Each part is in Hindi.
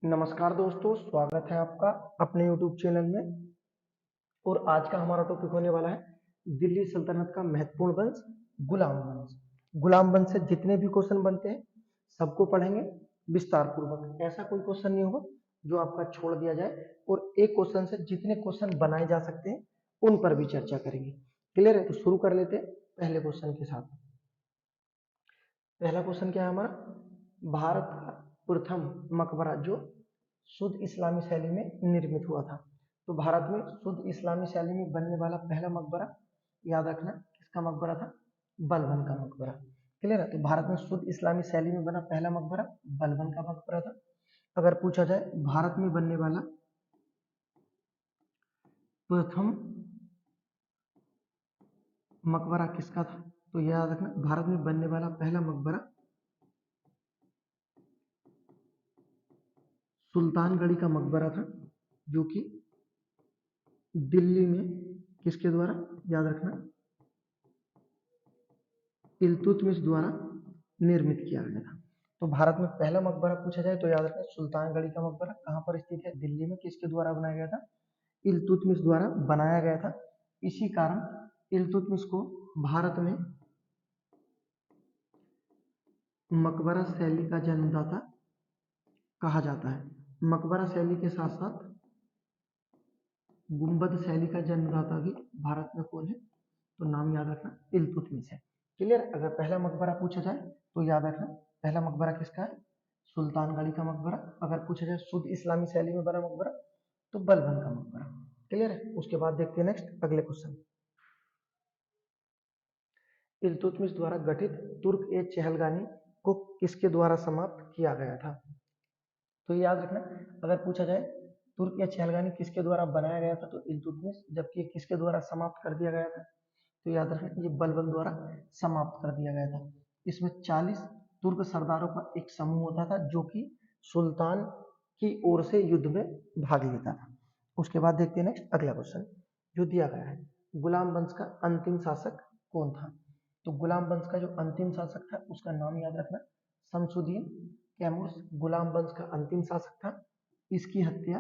नमस्कार दोस्तों, स्वागत है आपका अपने YouTube चैनल में। और आज का हमारा टॉपिक होने वाला है दिल्ली सल्तनत का महत्वपूर्ण वंश गुलाम वंश। गुलाम वंश से जितने भी क्वेश्चन बनते हैं सबको पढ़ेंगे विस्तार पूर्वक। ऐसा कोई क्वेश्चन नहीं होगा जो आपका छोड़ दिया जाए, और एक क्वेश्चन से जितने क्वेश्चन बनाए जा सकते हैं उन पर भी चर्चा करेंगे। क्लियर है? तो शुरू कर लेते हैं पहले क्वेश्चन के साथ। पहला क्वेश्चन क्या है हमारा? भारत का प्रथम मकबरा जो शुद्ध इस्लामी शैली में निर्मित हुआ था। तो भारत में शुद्ध इस्लामी शैली में बनने वाला पहला मकबरा, याद रखना, किसका मकबरा था? बलबन का मकबरा। क्लियर है? तो भारत में शुद्ध इस्लामी शैली में बना पहला मकबरा बलबन का मकबरा था। अगर पूछा जाए भारत में बनने वाला प्रथम मकबरा किसका था, तो याद रखना भारत में बनने वाला पहला मकबरा सुल्तानगढ़ी का मकबरा था, जो कि दिल्ली में किसके द्वारा, याद रखना, इल्तुतमिश द्वारा निर्मित किया गया था। तो भारत में पहला मकबरा पूछा जाए तो याद रखना सुल्तानगढ़ी का मकबरा कहाँ पर स्थित है? दिल्ली में। किसके द्वारा बनाया गया था? इल्तुतमिश द्वारा बनाया गया था। इसी कारण इल्तुतमिश को भारत में मकबरा शैली का जन्मदाता कहा जाता है। मकबरा शैली के साथ साथ गुंबद शैली का जन्मदाता भी भारत में कौन है? तो नाम याद रखना इल्तुतमिश है। क्लियर? अगर पहला मकबरा पूछा जाए तो याद रखना पहला मकबरा किसका है? सुल्तानगढ़ी का मकबरा। अगर पूछा जाए शुद्ध इस्लामी शैली में बना मकबरा तो बलबन का मकबरा। क्लियर है? उसके बाद देखते हैं नेक्स्ट अगले क्वेश्चन। इल्तुतमिश द्वारा गठित तुर्क ए चहलगानी को किसके द्वारा समाप्त किया गया था? तो याद रखना अगर पूछा जाए तुर्क या चहलगानी किसके द्वारा बनाया गया था तो इल्तुतमिश, जबकि किसके द्वारा समाप्त कर दिया गया था? तो याद रखना ये बलबन द्वारा समाप्त कर दिया गया था। इसमें 40 तुर्क सरदारों का एक समूह होता था जो कि सुल्तान की ओर से युद्ध में भाग लेता था। उसके बाद देखते हैं नेक्स्ट अगला क्वेश्चन जो दिया गया है, गुलाम वंश का अंतिम शासक कौन था? तो गुलाम वंश का जो अंतिम शासक था उसका नाम याद रखना शमसुद्दीन कैमूर गुलाम वंश का अंतिम शासक था। इसकी हत्या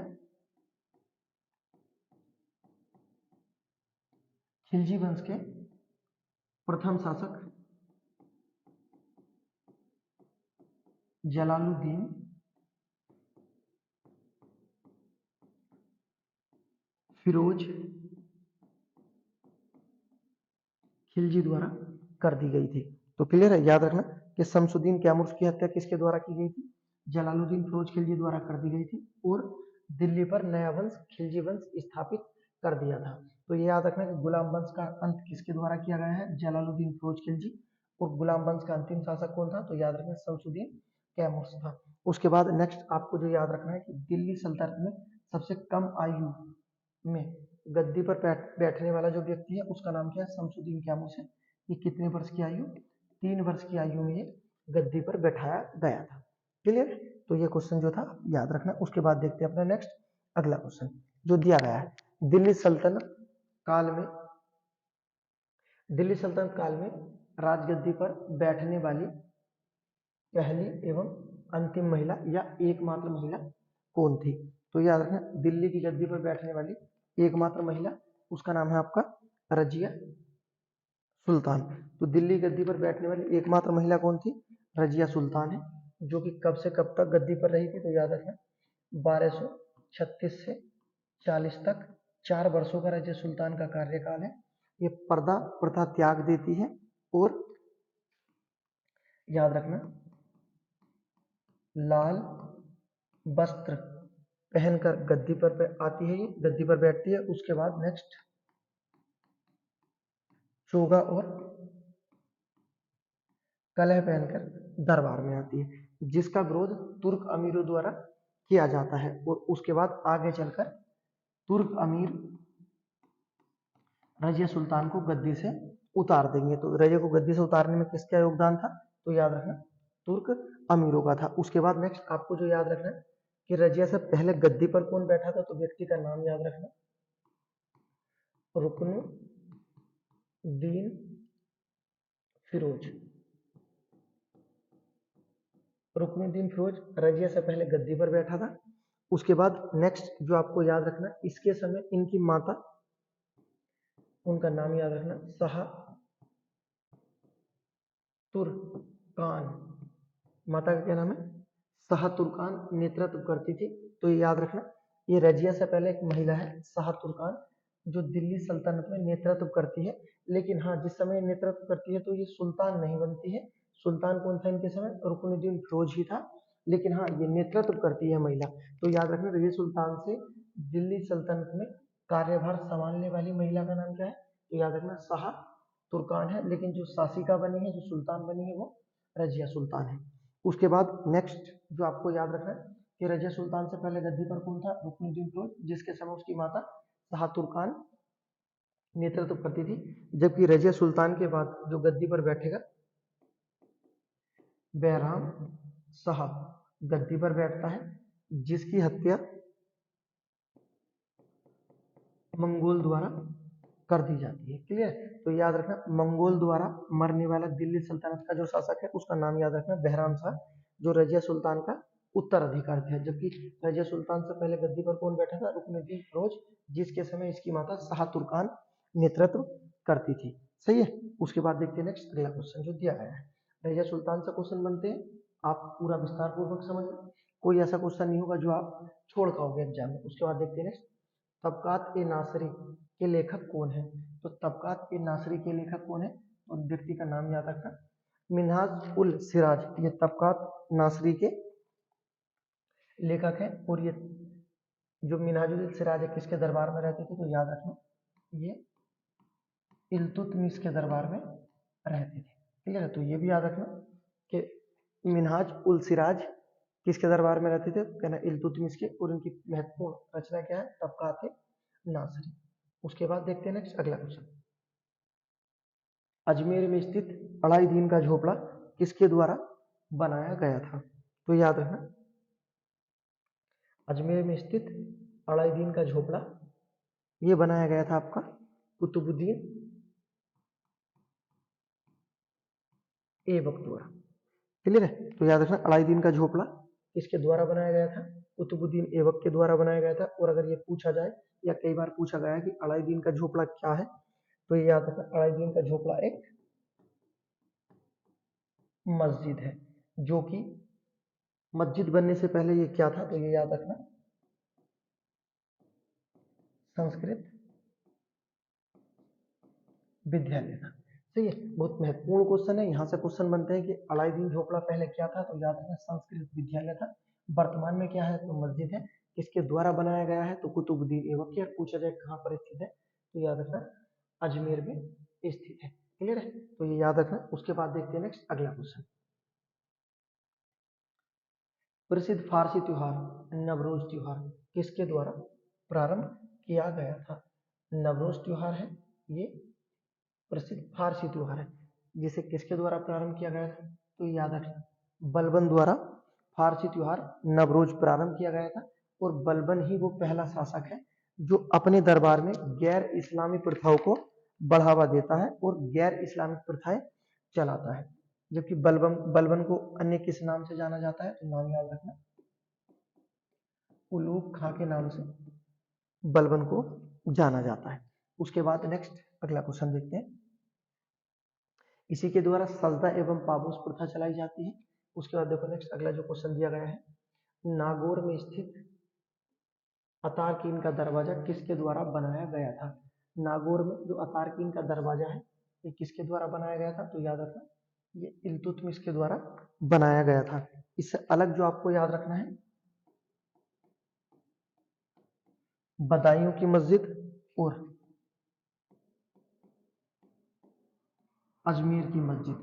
खिलजी वंश के प्रथम शासक जलालुद्दीन फिरोज खिलजी द्वारा कर दी गई थी। तो क्लियर है? याद रखना कि शमसुद्दीन कैमूर की हत्या किसके द्वारा की गई थी? जलालुद्दीन फिरोज खिलजी द्वारा कर दी गई थी, और दिल्ली पर नया वंश खिलजी वंश स्थापित कर दिया था। तो ये याद रखना कि गुलाम वंश का अंत किसके द्वारा किया गया है? जलालुद्दीन फिरोज खिलजी। और गुलाम वंश का अंतिम शासक कौन था? तो याद रखना शमसुद्दीन कैमूर था। उसके बाद नेक्स्ट आपको जो याद रखना है कि दिल्ली सल्तनत में सबसे कम आयु में गद्दी पर बैठने वाला जो व्यक्ति है उसका नाम क्या है? शमसुद्दीन कैमूर है। ये कितने वर्ष की आयु? 3 वर्ष की आयु में ये गद्दी पर बैठाया गया था। क्लियर? तो ये क्वेश्चन जो था याद रखना। उसके बाद देखते हैं अपना नेक्स्ट अगला क्वेश्चन जो दिया गया है, दिल्ली सल्तनत काल में राजगद्दी पर बैठने वाली पहली एवं अंतिम महिला या एकमात्र महिला कौन थी? तो याद रखना दिल्ली की गद्दी पर बैठने वाली एकमात्र महिला, उसका नाम है आपका रजिया सुल्तान। तो दिल्ली गद्दी पर बैठने वाली एकमात्र महिला कौन थी? रजिया सुल्तान है, जो कि कब से कब तक गद्दी पर रही थी? तो याद रखना 1236 से 40 तक 4 वर्षों का रजिया सुल्तान का कार्यकाल है। ये पर्दा प्रथा त्याग देती है और याद रखना लाल वस्त्र पहनकर गद्दी पर आती है, ये गद्दी पर बैठती है। उसके बाद नेक्स्ट चोगा और कलह पहनकर दरबार में आती है, जिसका विरोध तुर्क अमीरों द्वारा किया जाता है। और उसके बाद आगे चलकर तुर्क अमीर रजिया सुल्तान को गद्दी से उतार देंगे। तो रजिया को गद्दी से उतारने में किसका योगदान था? तो याद रखना तुर्क अमीरों का था। उसके बाद नेक्स्ट आपको जो याद रखना कि रजिया से पहले गद्दी पर कौन बैठा था? तो व्यक्ति का नाम याद रखना रुकनुद्दीन फिरोज। रुकनुद्दीन फिरोज रजिया से पहले गद्दी पर बैठा था। उसके बाद नेक्स्ट जो आपको याद रखना, इसके समय इनकी माता, उनका नाम याद रखना, शाह तुर्कान, माता का क्या नाम है, शाह तुर्कान नेतृत्व करती थी। तो ये याद रखना, ये रजिया से पहले एक महिला है शाह तुर्कान, जो दिल्ली सल्तनत में नेतृत्व करती है। लेकिन हाँ, जिस समय नेतृत्व करती है तो ये सुल्तान नहीं बनती है। सुल्तान कौन था इनके समय, रुकनुद्दीन फिरोज ही था। लेकिन हाँ, ये नेतृत्व करती है महिला। तो याद रखना, रजिया सुल्तान से दिल्ली सल्तनत में कार्यभार संभालने वाली महिला का नाम क्या है, तो याद रखना शाह तुर्कान है। लेकिन जो शासिका बनी है, जो सुल्तान बनी है, वो रजिया सुल्तान है। उसके बाद नेक्स्ट जो आपको याद रखना है कि रजिया सुल्तान से पहले गद्दी पर कौन था, रुकनुद्दीन फिरोज, जिसके समय उसकी माता शाह तुर्कान नेतृत्व करती थी। जबकि रजिया सुल्तान के बाद जो गद्दी पर बैठेगा, बैराम शाह गद्दी पर बैठता है, जिसकी हत्या मंगोल द्वारा कर दी जाती है। क्लियर। तो याद रखना, मंगोल द्वारा मरने वाला दिल्ली सल्तनत का जो शासक है, उसका नाम याद रखना, बहराम शाह, जो रजिया सुल्तान का उत्तराधिकारी था। जबकि रजिया सुल्तान से पहले गद्दी पर कौन बैठा था, रुकनुद्दीन फिरोज, जिसके समय इसकी माता शाह तुर्कान नेतृत्व करती थी। सही है। उसके बाद देखते हैं नेक्स्ट अगला क्वेश्चन जो दिया गया है। रजिया सुल्तान से क्वेश्चन बनते हैं, आप पूरा विस्तार पूर्वक समझ, कोई ऐसा क्वेश्चन नहीं होगा जो आप छोड़ पाओगे एग्जाम में। उसके बाद देखते हैं नेक्स्ट, तबकात ए नासरी के लेखक कौन है। तो तबकात ए नासरी के लेखक कौन है, तो व्यक्ति का नाम याद रखना, मिन्हाज उल सिराज, ये तबकात नासरी के लेखक हैं। और ये जो मिन्हाजुल सिराज है, किसके दरबार में रहते थे, तो याद रखना, ये इल्तुतमिश के दरबार में रहते थे। ठीक है, तो ये भी याद रखना कि मिन्हाज उल सिराज किसके दरबार में रहते थे, कहना इल्तुतमिश के, और इनकी महत्वपूर्ण रचना क्या है, तबकात नासरी। उसके बाद देखते हैं नेक्स्ट अगला क्वेश्चन, अजमेर में स्थित अढ़ाई दीन का झोपड़ा किसके द्वारा बनाया गया था। तो याद रखना, अजमेर में स्थित अढ़ाई दीन का झोपड़ा ये बनाया गया था आपका कुतुबुद्दीन ऐबक द्वारा। क्लियर है। तो याद रखना, अढ़ाई दीन का झोपड़ा किसके द्वारा बनाया गया था, कुतुबुद्दीन ऐबक के द्वारा बनाया गया था। और अगर ये पूछा जाए या कई बार पूछा गया है कि अढ़ाई दीन का झोपड़ा क्या है, तो ये याद रखना, अढ़ाई दीन का झोपड़ा एक मस्जिद है, जो कि मस्जिद बनने से पहले ये क्या था, तो ये याद रखना, संस्कृत विद्यालय था। सही है, बहुत महत्वपूर्ण क्वेश्चन है। यहाँ से क्वेश्चन बनते हैं कि अलाउद्दीन झोपड़ा पहले क्या था, तो याद रखना संस्कृत विद्यालय था। वर्तमान में क्या है, तो मस्जिद है। किसके द्वारा बनाया गया है, तो कुतुबुद्दीन ऐबक के। पूछा जाए कहाँ पर स्थित है, तो याद रखना अजमेर में स्थित है। क्लियर है, तो ये याद रखना। उसके बाद देखते हैं नेक्स्ट अगला क्वेश्चन, प्रसिद्ध फारसी त्योहार नवरोज त्योहार किसके द्वारा प्रारंभ किया गया था। नवरोज त्योहार है ये प्रसिद्ध फारसी त्योहार है, जिसे किसके द्वारा प्रारंभ किया गया था, तो याद रखना बलबन द्वारा फारसी त्योहार नवरोज प्रारंभ किया गया था। और बलबन ही वो पहला शासक है जो अपने दरबार में गैर इस्लामी प्रथाओं को बढ़ावा देता है और गैर इस्लामिक प्रथाएं चलाता है। जबकि बलबन बलबन को अन्य किस नाम से जाना जाता है, तो नाम याद रखना, उलूग खां के नाम से बलबन को जाना जाता है। उसके बाद नेक्स्ट अगला क्वेश्चन देखते हैं, इसी के द्वारा सजदा एवं पाबूस प्रथा चलाई जाती है। उसके बाद देखो नेक्स्ट अगला जो क्वेश्चन दिया गया है, नागौर में स्थित अतारकीन का दरवाजा किसके द्वारा बनाया गया था। नागौर में जो अतारकीन का दरवाजा है, ये किसके द्वारा बनाया गया था, तो याद रखना ये इल्तुतमिश के द्वारा बनाया गया था। इससे अलग जो आपको याद रखना है, बदायूं की मस्जिद और अजमेर की मस्जिद,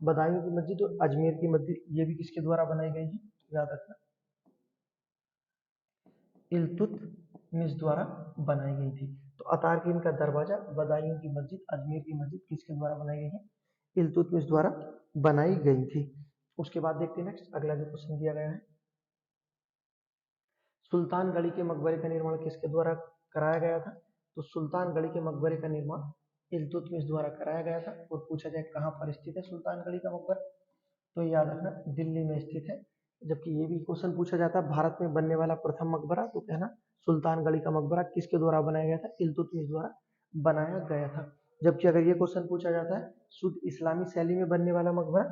बदायूं की मस्जिद और अजमेर की मस्जिद, ये भी किसके द्वारा बनाई गई है, याद रखना इल्तुतमिश द्वारा बनाई गई थी। तो अतारकीन का दरवाजा, बदायूं की मस्जिद, अजमेर की मस्जिद किसके द्वारा बनाई गई है, इल्तुतमिश द्वारा बनाई गई थी। उसके बाद देखते हैं नेक्स्ट अगला जो क्वेश्चन दिया गया है, सुल्तान गढ़ी के मकबरे का निर्माण किसके द्वारा कराया गया था। तो सुल्तान गढ़ी के मकबरे का निर्माण इल्तुतमिश द्वारा कराया गया था। और पूछा जाए कहाँ पर स्थित है सुल्तान गढ़ी का मकबरा, तो याद रखना दिल्ली में स्थित है। जबकि ये भी क्वेश्चन पूछा जाता है भारत में बनने वाला प्रथम मकबरा, तो कहना सुल्तानगढ़ी का मकबरा किसके द्वारा बनाया गया था, इल्तुतमिश द्वारा बनाया गया था। जबकि अगर ये क्वेश्चन पूछा जाता है शुद्ध इस्लामी शैली में बनने वाला मकबरा,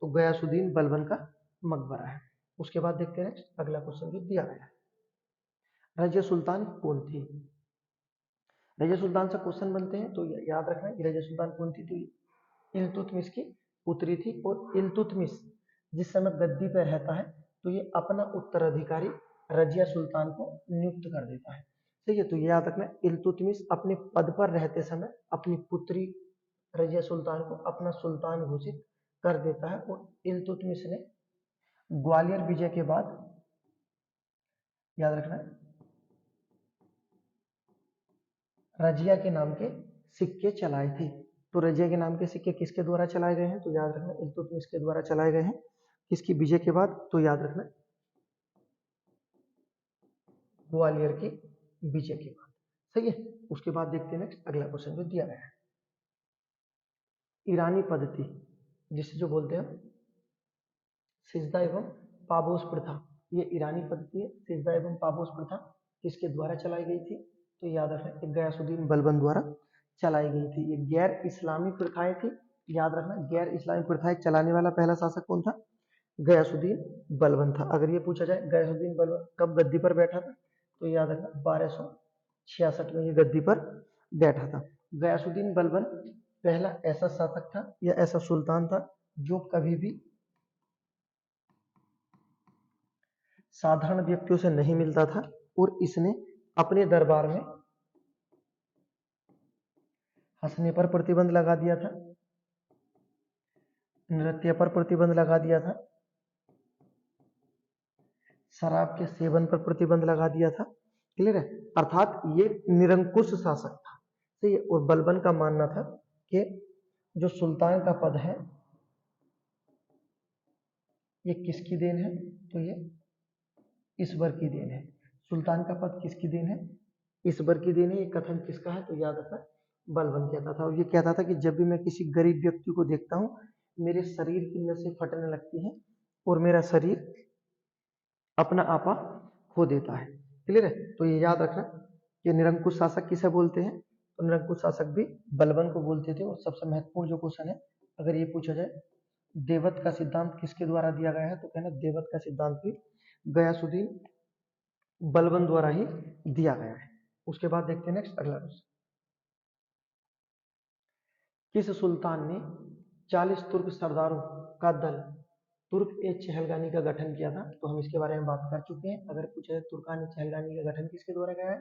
तो गयासुद्दीन बलबन का मकबरा है। उसके बाद देखते हैं अगला क्वेश्चन जो दिया गया है, रजिया सुल्तान कौन थी। रजिया सुल्तान से क्वेश्चन बनते हैं तो याद रखना कि रजिया सुल्तान कौन थी, तो इल्तुतमिश की पुत्री थी। और इल्तुतमिश जिस समय गद्दी पर रहता है तो ये अपना उत्तराधिकारी रजिया सुल्तान को नियुक्त कर देता है। ठीक है, तो ये याद रखना इल्तुतमिश अपने पद पर रहते समय अपनी पुत्री रजिया सुल्तान को अपना सुल्तान घोषित कर देता है। और इल्तुतमिश ने ग्वालियर विजय के बाद याद रखना रजिया के नाम के सिक्के चलाए थे। तो रजिया के नाम के सिक्के किसके द्वारा चलाए गए हैं, तो याद रखना इल्तुतमिश के द्वारा चलाए गए हैं। किसकी विजय के बाद, तो याद रखना ग्वालियर की विजय के बाद। सही है। उसके बाद देखते हैं नेक्स्ट अगला क्वेश्चन जो दिया गया है, ईरानी पद्धति जिसे जो बोलते हैं सिजदा एवं पाबोस प्रथा, ये ईरानी पद्धति है। सिजदा एवं पाबोस प्रथा किसके द्वारा चलाई गई थी, तो याद रखना गयासुद्दीन बलबन द्वारा चलाई गई थी। ये गैर इस्लामी प्रथाएं थी। याद रखना गैर इस्लामी प्रथाएं चलाने वाला पहला शासक कौन था, गयासुद्दीन बलबन था। अगर ये पूछा जाए गयासुद्दीन बलबन कब गद्दी पर बैठा था, तो याद रखना 1266 में ये गद्दी पर बैठा था। गयासुद्दीन बलबन पहला ऐसा शासक था या ऐसा सुल्तान था जो कभी भी साधारण व्यक्तियों से नहीं मिलता था। और इसने अपने दरबार में हंसने पर प्रतिबंध लगा दिया था, नृत्य पर प्रतिबंध लगा दिया था, शराब के सेवन पर प्रतिबंध लगा दिया था। क्लियर है, अर्थात ये निरंकुश शासक था। सही है। और बलबन का मानना था कि जो सुल्तान का पद है ये किसकी देन है, तो ये ईश्वर की देन है। सुल्तान का पद किसकी देन है, ईश्वर की देन है। ये कथन किसका है, तो याद रखना बलबन कहता था। और ये कहता था कि जब भी मैं किसी गरीब व्यक्ति को देखता हूँ मेरे शरीर की नसें फटने लगती हैं और मेरा शरीर अपना आपा खो देता है। क्लियर है, तो ये याद रखना कि निरंकुश शासक किसे बोलते हैं, तो निरंकुश शासक भी बलबन को बोलते थे। और सबसे महत्वपूर्ण जो क्वेश्चन है अगर ये पूछा जाए देवत का सिद्धांत किसके द्वारा दिया गया है, तो कहना देवत का सिद्धांत भी गयासुद्दीन बलबन द्वारा ही दिया गया है। उसके बाद देखते हैं नेक्स्ट अगला क्वेश्चन, किस सुल्तान ने 40 तुर्क सरदारों का दल तुर्क ए चहलगानी का गठन किया था, तो हम इसके बारे में बात कर चुके हैं। अगर पूछा जाए तुर्कान चहलगानी का गठन किसके द्वारा किया है,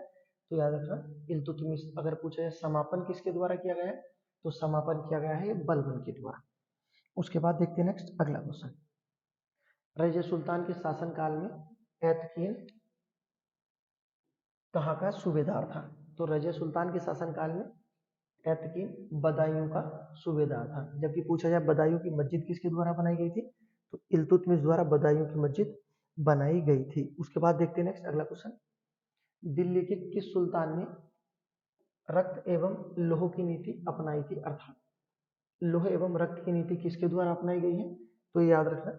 तो याद रखना इल्तुतमिश। अगर पूछा जाए समापन किसके द्वारा किया गया है, तो समापन किया गया है बलबन के द्वारा। उसके बाद देखते हैं नेक्स्ट अगला क्वेश्चन, रजिया सुल्तान के शासनकाल में ऐतकीन कहाँ का सूबेदार था, तो रजिया सुल्तान के शासनकाल में ऐतकीन बदायूं का सूबेदार था। जबकि पूछा जाए बदायूं की मस्जिद किसके द्वारा बनाई गई थी, तो इल्तुतमिश द्वारा बदायूं की मस्जिद बनाई गई थी। उसके बाद देखते हैं नेक्स्ट अगला क्वेश्चन, दिल्ली के किस सुल्तान ने रक्त एवं लोह की नीति अपनाई थी, अर्थात लोह एवं रक्त की नीति किसके द्वारा अपनाई गई है, तो याद रखना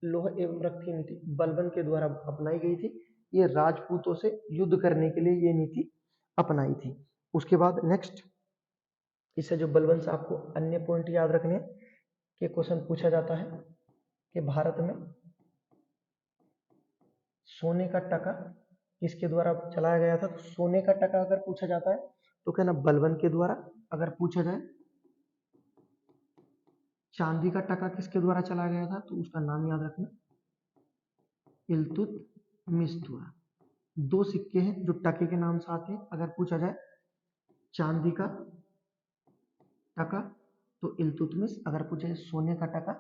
लोह एवं रक्त की नीति बलबन के द्वारा अपनाई गई थी। ये राजपूतों से युद्ध करने के लिए ये नीति अपनाई थी। उसके बाद नेक्स्ट, इससे जो बलबन से आपको अन्य पॉइंट याद रखने के क्वेश्चन पूछा जाता है कि भारत में सोने का टका किसके द्वारा चलाया गया था, तो सोने का टका अगर पूछा जाता है तो कहना बलबन के द्वारा। अगर पूछा जाए चांदी का टका किसके द्वारा चलाया गया था, तो उसका नाम याद रखना इल्तुतमिश द्वारा। दो सिक्के हैं जो टके के नाम से आते हैं। अगर पूछा जाए चांदी का टका तो इल्तुतमिश, अगर पूछा जाए सोने का टका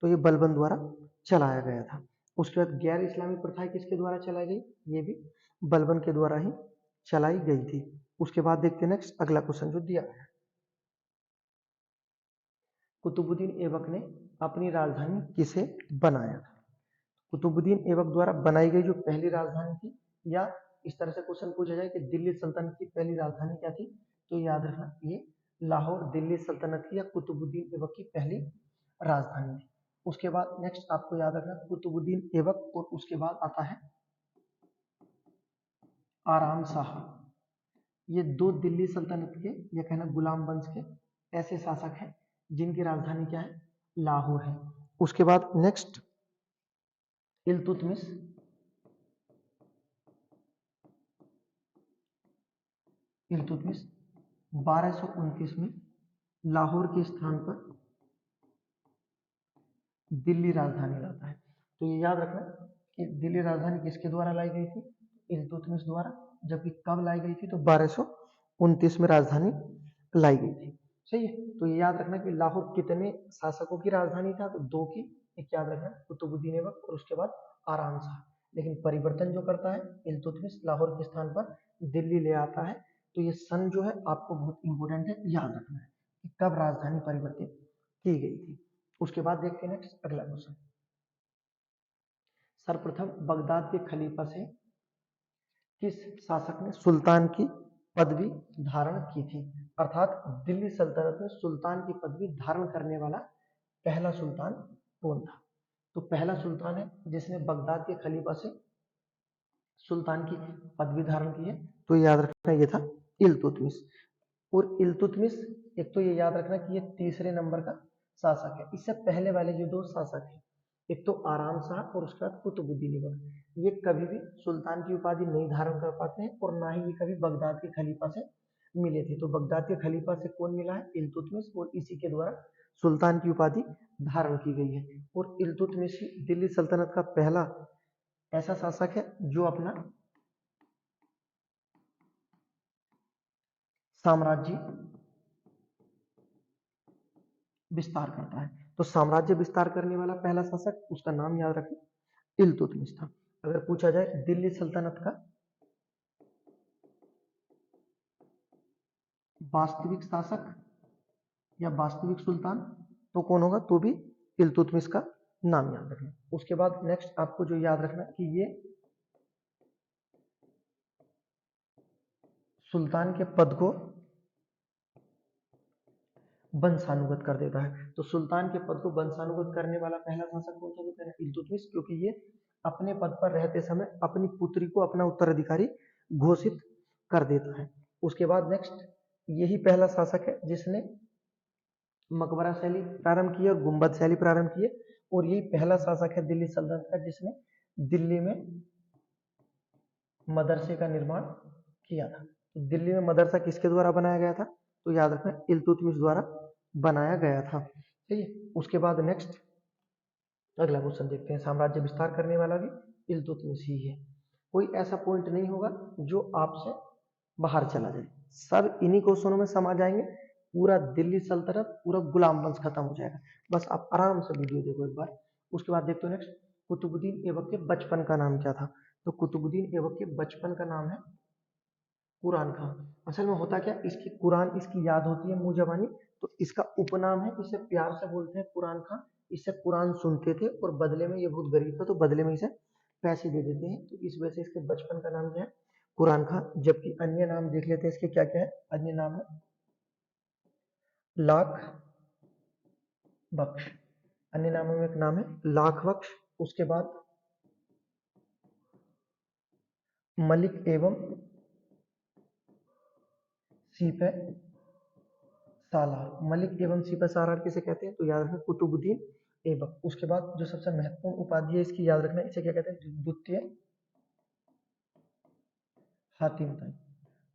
तो ये बलबन द्वारा चलाया गया था। उसके बाद गैर इस्लामी प्रथाएं किसके द्वारा चलाई गई, ये भी बलबन के द्वारा ही चलाई गई थी। उसके बाद देखते हैं नेक्स्ट अगला क्वेश्चन जो दिया है, कुतुबुद्दीन ऐबक ने अपनी राजधानी किसे बनाया था। कुतुबुद्दीन ऐबक द्वारा बनाई गई जो पहली राजधानी थी, या इस तरह से क्वेश्चन पूछा जाए कि दिल्ली सल्तनत की पहली राजधानी क्या थी, तो याद रखना ये लाहौर दिल्ली सल्तनत की या कुतुबुद्दीन ऐबक की पहली राजधानी थी। उसके बाद नेक्स्ट आपको याद रखना कुतुबुद्दीन ऐबक, और उसके बाद आता है आराम शाह। ये दो दिल्ली सल्तनत के या कहना गुलाम वंश के ऐसे शासक हैं जिनकी राजधानी क्या है, लाहौर है। उसके बाद नेक्स्ट इल्तुतमिश। इल्तुतमिश 1229 में लाहौर के स्थान पर दिल्ली राजधानी लाता है। तो ये याद रखना कि दिल्ली राजधानी किसके द्वारा लाई गई थी, इल्तुतमिश द्वारा। जबकि कब लाई गई थी, तो 1229 में राजधानी लाई गई थी। सही है। तो ये याद रखना कि लाहौर कितने शासकों की राजधानी था, तो दो की। एक याद रखना कुतुबुद्दीन ऐबक और उसके बाद आराम शाह। लेकिन परिवर्तन जो करता है इल्तुतमिश, लाहौर के स्थान पर दिल्ली ले आता है। तो ये सन जो है आपको बहुत इंपॉर्टेंट है, याद रखना है कि कब राजधानी परिवर्तित की गई थी। उसके बाद देखते हैं नेक्स्ट अगला क्वेश्चन। सर्वप्रथम बगदाद के खलीफा से किस शासक ने सुल्तान की पदवी धारण की थी। अर्थात दिल्ली सल्तनत में सुल्तान की पदवी धारण करने वाला पहला सुल्तान कौन था। तो पहला सुल्तान है जिसने बगदाद के खलीफा से सुल्तान की पदवी धारण की है, तो याद रखना ये था इल्तुतमिश। और इल्तुतमिश, एक तो ये याद रखना कि ये तीसरे नंबर का शासक है। इससे पहले वाले जो दो शासक हैं, एक तो आराम शाह और उसके बाद कुतुबुद्दीन ऐबक, ये कभी भी सुल्तान की उपाधि नहीं धारण कर पाते हैं और ना ही ये कभी बगदाद के खलीफा से मिले थे। तो बगदाद के खलीफा से कौन मिला है, इल्तुतमिश, और इसी के द्वारा सुल्तान की उपाधि धारण की गई है। और इल्तुतमिश ही दिल्ली सल्तनत का पहला ऐसा शासक है जो अपना साम्राज्य विस्तार करता है। तो साम्राज्य विस्तार करने वाला पहला शासक, उसका नाम याद रखें इल्तुतमिश था। अगर पूछा जाए दिल्ली सल्तनत का वास्तविक शासक या वास्तविक सुल्तान तो कौन होगा, तो भी इल्तुतमिश का नाम याद रखना। उसके बाद नेक्स्ट आपको जो याद रखना कि ये सुल्तान के पद को वंशानुगत कर देता है। तो सुल्तान के पद को वंशानुगत करने वाला पहला शासक कौन था, तो कहना इल्तुतमिश, क्योंकि ये अपने पद पर रहते समय अपनी पुत्री को अपना उत्तराधिकारी घोषित कर देता है। उसके बाद नेक्स्ट यही पहला शासक है जिसने मकबरा शैली प्रारंभ की है और गुंबद शैली प्रारंभ की है। और यही पहला शासक है दिल्ली सल्तनत का जिसने दिल्ली में मदरसे का निर्माण किया था। तो दिल्ली में मदरसा किसके द्वारा बनाया गया था, तो याद रखना इल्तुतमिश द्वारा बनाया गया था। ठीक है। उसके बाद नेक्स्ट अगला क्वेश्चन देखते हैं। साम्राज्य विस्तार करने वाला भी इल्तुतमिश ही है। कोई ऐसा पॉइंट नहीं होगा जो आपसे बाहर चला जाए, सब इन्हीं क्वेश्चनों में समा जाएंगे। पूरा दिल्ली सल्तनत, पूरा गुलाम वंश खत्म हो जाएगा। बस आप आराम से वीडियो देखो एक बार। उसके बाद देखते हो नेक्स्ट कुतुबुद्दीन ऐबक के बचपन का नाम क्या था। तो कुतुबुद्दीन ऐबक के बचपन का नाम है कुरान खां। असल में होता क्या, इसकी कुरान इसकी याद होती है मुंह जबानी, तो इसका उपनाम है, इसे प्यार से बोलते हैं कुरान खां। इससे कुरान सुनते थे और बदले में, ये बहुत गरीब था तो बदले में इसे पैसे दे देते हैं। तो इस वजह से इसके बचपन का नाम क्या है, कुरान खां। जबकि अन्य नाम देख लेते हैं इसके क्या क्या है। अन्य नाम है लाख बख्श। अन्य नामों में एक नाम है लाख बख्श। उसके बाद मलिक एवं सीपे सालार। मलिक एवं सीपे सालार किसे कहते हैं, तो याद रखना कुतुबुद्दीन ऐबक। उसके बाद जो सबसे महत्वपूर्ण उपाधि है इसकी याद रखना, इसे क्या कहते हैं, द्वितीय हातिम ताई।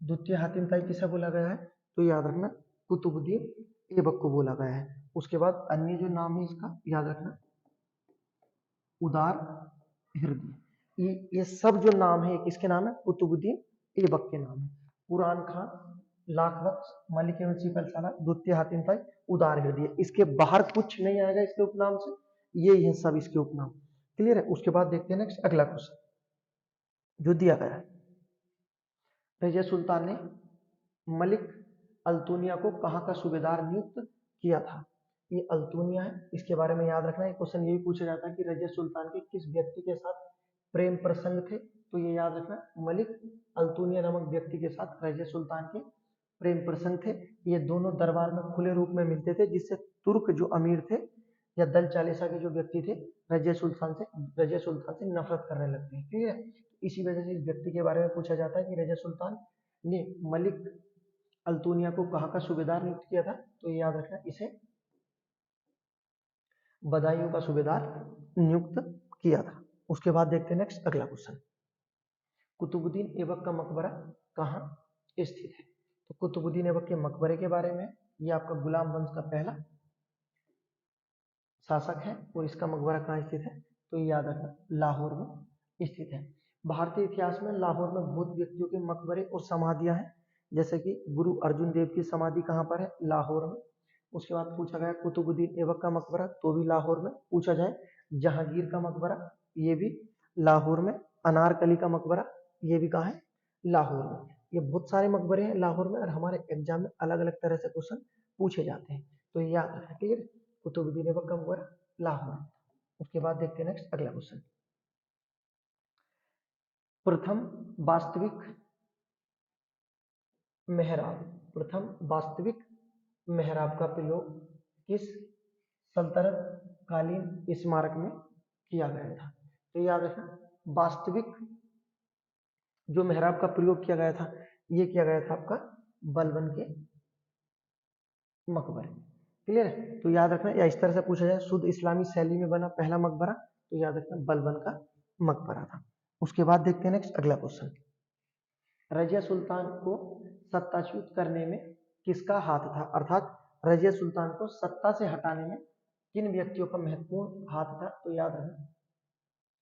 द्वितीय हातिम ताई किसे बोला गया है, तो याद रखना कुतुबुद्दीन ऐबक को बोला गया है। उसके बाद अन्य जो नाम है इसका याद रखना उदार हृदय। ये सब जो नाम है किसके नाम है, कुतुबुद्दीन ऐबक के नाम है। कुरान खां, लाख बख्श, मलिक एवं सीपल सालार, द्वितीय हातिम ताई, उदार हृदय। इसके बाहर कुछ नहीं आएगा इसके उपनाम से, ये है सब इसके उपनाम। क्लियर है। उसके बाद देखते हैं नेक्स्ट अगला क्वेश्चन जो दिया गया है। रजिया सुल्तान ने मलिक अल्तुनिया को कहाँ का सूबेदार नियुक्त किया था। ये अल्तुनिया है, इसके बारे में याद रखना है। क्वेश्चन ये भी पूछा जाता है कि रजिया सुल्तान के किस व्यक्ति के साथ प्रेम प्रसंग थे, तो ये याद रखना मलिक अल्तुनिया नामक व्यक्ति के साथ रजिया सुल्तान के प्रेम प्रसंग थे। ये दोनों दरबार में खुले रूप में मिलते थे, जिससे तुर्क जो अमीर थे या दल चालीसा के जो व्यक्ति थे रजिया सुल्तान से नफरत करने लगते हैं। ठीक है, इसी वजह से इस व्यक्ति के बारे में पूछा जाता है कि रजिया सुल्तान ने मलिक अल्तुनिया को कहाँ का सूबेदार नियुक्त किया था, तो ये याद रखना, इसे बदायूं का सूबेदार नियुक्त किया था। उसके बाद देखते हैं नेक्स्ट अगला क्वेश्चन, कुतुबुद्दीन ऐबक का मकबरा कहाँ स्थित है। तो कुतुबुद्दीन ऐबक के मकबरे के बारे में, ये आपका गुलाम वंश का पहला शासक है और इसका मकबरा कहाँ स्थित है, तो ये याद रखना लाहौर में स्थित है। भारतीय इतिहास में लाहौर में बहुत व्यक्तियों के मकबरे और समाधियां हैं, जैसे कि गुरु अर्जुन देव की समाधि कहाँ पर है, लाहौर में। उसके बाद पूछा गया कुतुबुद्दीन ऐबक का मकबरा, तो भी लाहौर में। पूछा जाए जहांगीर का मकबरा, ये भी लाहौर में। अनारकली का मकबरा, ये भी कहाँ है, लाहौर में। ये बहुत सारे मकबरे हैं लाहौर में और हमारे एग्जाम में अलग अलग तरह से क्वेश्चन पूछे जाते हैं, तो ये याद रखना। क्लियर, कुतुबुद्दीन ऐबक का मकबरा लाहौर। उसके बाद देखते हैं नेक्स्ट अगला क्वेश्चन, प्रथम वास्तविक मेहराब, प्रथम वास्तविक मेहराब का प्रयोग किस सल्तनत कालीन स्मारक में किया गया था, तो याद रखना वास्तविक जो मेहराब का प्रयोग किया गया था, ये किया गया था आपका बलबन के मकबरे। क्लियर है, तो याद रखना, या इस तरह से पूछा जाए शुद्ध इस्लामी शैली में बना पहला मकबरा, तो याद रखना बलबन का मकबरा था। उसके बाद देखते हैं नेक्स्ट अगला क्वेश्चन, रजिया सुल्तान को सत्ताच्युत करने में किसका हाथ था, अर्थात रजिया सुल्तान को सत्ता से हटाने में किन व्यक्तियों का महत्वपूर्ण हाथ था, तो याद रखना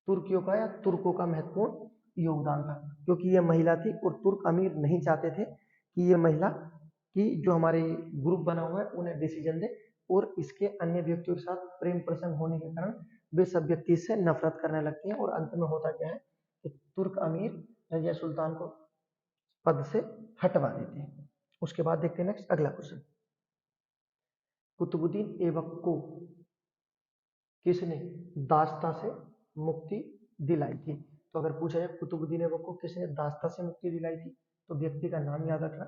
तुर्कियों का या तुर्कों का महत्वपूर्ण योगदान था, क्योंकि ये महिला थी और तुर्क अमीर नहीं चाहते थे कि ये महिला की जो हमारे ग्रुप बना हुआ है उन्हें डिसीजन दे, और इसके अन्य व्यक्तियों के साथ प्रेम प्रसंग होने के कारण वे सब व्यक्ति इससे नफरत करने लगते हैं और अंत में होता क्या है कि तुर्क अमीर रजिया सुल्तान को पद से हटवा देते हैं। उसके बाद देखते हैं नेक्स्ट अगला क्वेश्चन, कुतुबुद्दीन ऐबक को किसने दास्ता से मुक्ति दिलाई थी, तो अगर पूछा जाए कुतुबुद्दीन ऐबक को किसने दास्ता से मुक्ति दिलाई थी, तो व्यक्ति का नाम याद रखना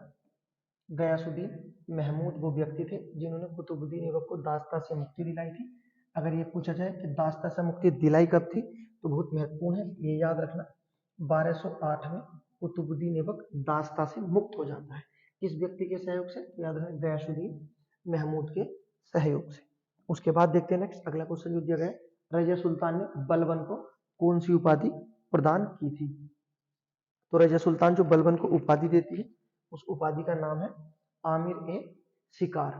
गयासुद्दीन महमूद वो व्यक्ति थे जिन्होंने कुतुबुद्दीन ऐबक को दास्ता से मुक्ति दिलाई थी। अगर ये पूछा जाए कि दास्ता से मुक्ति दिलाई कब थी, तो बहुत महत्वपूर्ण है, ये याद रखना 1208 में कुतुबुद्दीन ऐबक दास्ता से मुक्त हो जाता है। किस व्यक्ति के सहयोग से, याद रखना गयासुद्दीन महमूद के सहयोग से। उसके बाद देखते हैं नेक्स्ट अगला क्वेश्चन जो दिया गया है, रजिया सुल्तान ने बलबन को कौन सी उपाधि प्रदान की थी, तो रजिया सुल्तान जो बलबन को उपाधि देती है उस उपाधि का नाम है आमिर ए शिकार।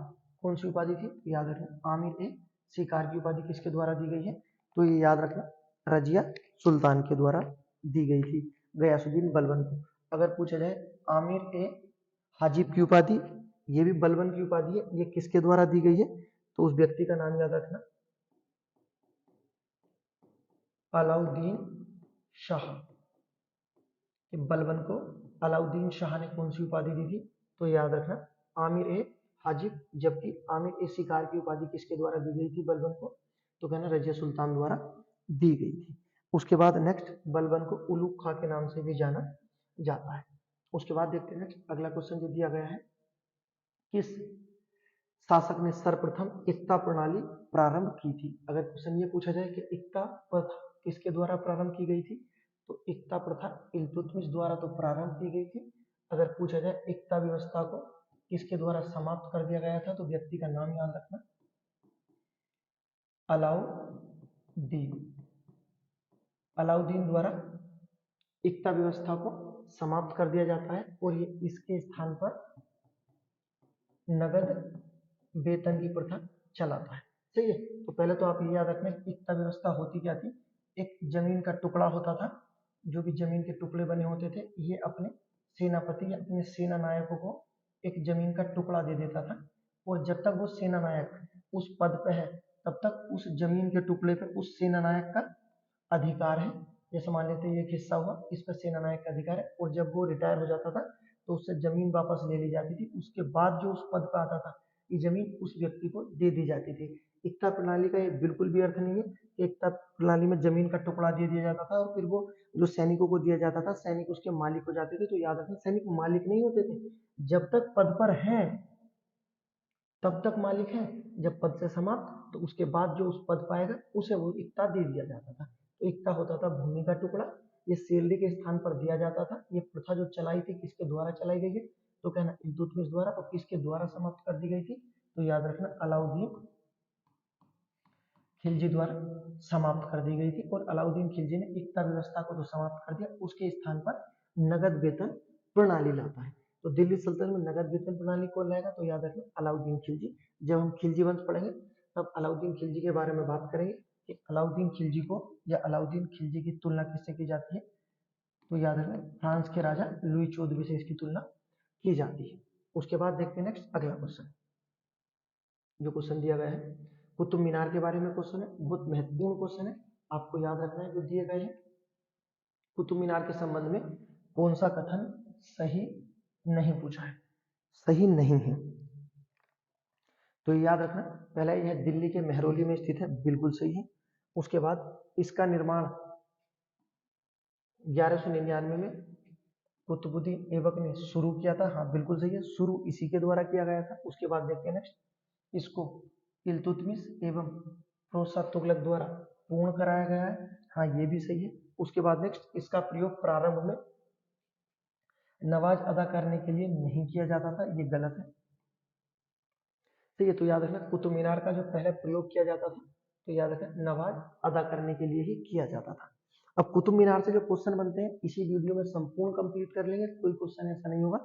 कौन सी उपाधि थी, याद रखना आमिर ए शिकार की उपाधि किसके द्वारा दी गई है, तो ये याद रखना रजिया सुल्तान के द्वारा दी गई थी गयासुद्दीन बलबन को। अगर पूछा जाए आमिर ए हाजिब की उपाधि, ये भी बलबन की उपाधि है, ये किसके द्वारा दी गई है, तो उस व्यक्ति का नाम याद रखना अलाउद्दीन शाह। बलबन को अलाउद्दीन शाह ने कौन सी उपाधि दी थी, तो याद रखना आमिर ए हाजिब, जबकि आमिर ए शिकार की उपाधि किसके द्वारा दी गई थी बलबन को, तो कहना रजिया सुल्तान द्वारा दी गई थी। उसके बाद नेक्स्ट बलबन को उलूग खां के नाम से भी जाना जाता है। उसके बाद देखते हैं नेक्स्ट अगला क्वेश्चन जो दिया गया है, किस शासक ने सर्वप्रथम इक्ता प्रणाली प्रारंभ की थी। अगर क्वेश्चन ये पूछा जाए कि इक्ता प्रथा किसके द्वारा प्रारंभ की गई थी, तो इक्ता प्रथा इल्तुतमिश द्वारा तो प्रारंभ की गई थी। अगर पूछा जाए इक्ता व्यवस्था को किसके द्वारा समाप्त कर दिया गया था, तो व्यक्ति का नाम याद रखना अलाउद्दीन। अलाउद्दीन द्वारा इक्ता व्यवस्था को समाप्त कर दिया जाता है और ये इसके स्थान पर नगद वेतन की प्रथा चलाता है। सही है, तो पहले तो आप ये याद रखना कि इक्ता व्यवस्था होती क्या थी, एक जमीन का टुकड़ा होता था, जो भी जमीन के टुकड़े बने होते थे ये अपने सेनापति या अपने सेना नायकों को एक जमीन का टुकड़ा दे देता था, और जब तक वो सेना नायक उस पद पे है तब तक उस जमीन के टुकड़े पे उस सेना नायक का अधिकार है। जैसे मान लेते हैं एक हिस्सा हुआ, इस पर सेना नायक का अधिकार है, और जब वो रिटायर हो जाता था तो उससे जमीन वापस ले ली जाती थी। उसके बाद जो उस पद पर आता था ये जमीन उस व्यक्ति को दे दी जाती थी। एकता प्रणाली का ये बिल्कुल भी अर्थ नहीं है। एकता प्रणाली में जमीन का टुकड़ा दे दिया जाता था और फिर वो जो सैनिकों को दिया जाता था सैनिक उसके मालिक हो जाते थे। तो याद रखना सैनिक मालिक नहीं होते थे, जब तक पद पर हैं तब तक मालिक हैं, जब पद से समाप्त तो उसके बाद जो उस पद पाएगा उसे वो इक्ता दे दिया जाता था। तो इक्ता होता था भूमि का टुकड़ा, ये सैलरी के स्थान पर दिया जाता था। ये प्रथा जो चलाई थी किसके द्वारा चलाई गई है, तो कहना इल्तुतमिश द्वारा, और किसके द्वारा समाप्त कर दी गई थी, तो याद रखना अलाउद्दीन खिलजी द्वारा समाप्त कर दी गई थी। और अलाउद्दीन खिलजी ने इक्ता व्यवस्था को तो समाप्त कर दिया, उसके स्थान पर नगद वेतन प्रणाली लाता है। तो दिल्ली सल्तनत में नगद वेतन प्रणाली कौन लाएगा, तो याद रखना अलाउद्दीन खिलजी। जब हम खिलजी वंश पढ़ेंगे तब अलाउद्दीन खिलजी के बारे में बात करेंगे कि अलाउद्दीन खिलजी को या अलाउद्दीन खिलजी की तुलना किससे की जाती है, तो याद रखना फ्रांस के राजा लुई 14वीं से इसकी तुलना की जाती है। उसके बाद देखते हैं नेक्स्ट अगला क्वेश्चन, जो क्वेश्चन दिया गया है कुतुब मीनार के बारे में क्वेश्चन है, बहुत महत्वपूर्ण क्वेश्चन है, आपको याद रखना है जो दिए गए हैं। कुतुब मीनार के संबंध में कौन सा कथन सही नहीं पूछा है, सही नहीं है, तो याद रखना पहला यह दिल्ली के मेहरौली में स्थित है, बिल्कुल सही है। उसके बाद इसका निर्माण 1199 में कुतुबुद्दीन ऐबक ने शुरू किया था, हाँ बिल्कुल सही है, शुरू इसी के द्वारा किया गया था। उसके बाद देखते हैं नेक्स्ट, इसको इल्तुतमिश एवं फिरोज शाह तुगलक द्वारा पूर्ण कराया गया है, हाँ ये भी सही है। उसके बाद नेक्स्ट, इसका प्रयोग प्रारंभ में नमाज अदा करने के लिए नहीं किया जाता था, ये गलत है। ठीक है, तो याद रखना कुतुब मीनार का जो पहले प्रयोग किया जाता था, तो याद रखना नमाज अदा करने के लिए ही किया जाता था। अब कुतुब मीनार से जो क्वेश्चन बनते हैं इसी वीडियो में संपूर्ण कंप्लीट कर लेंगे, कोई क्वेश्चन ऐसा नहीं होगा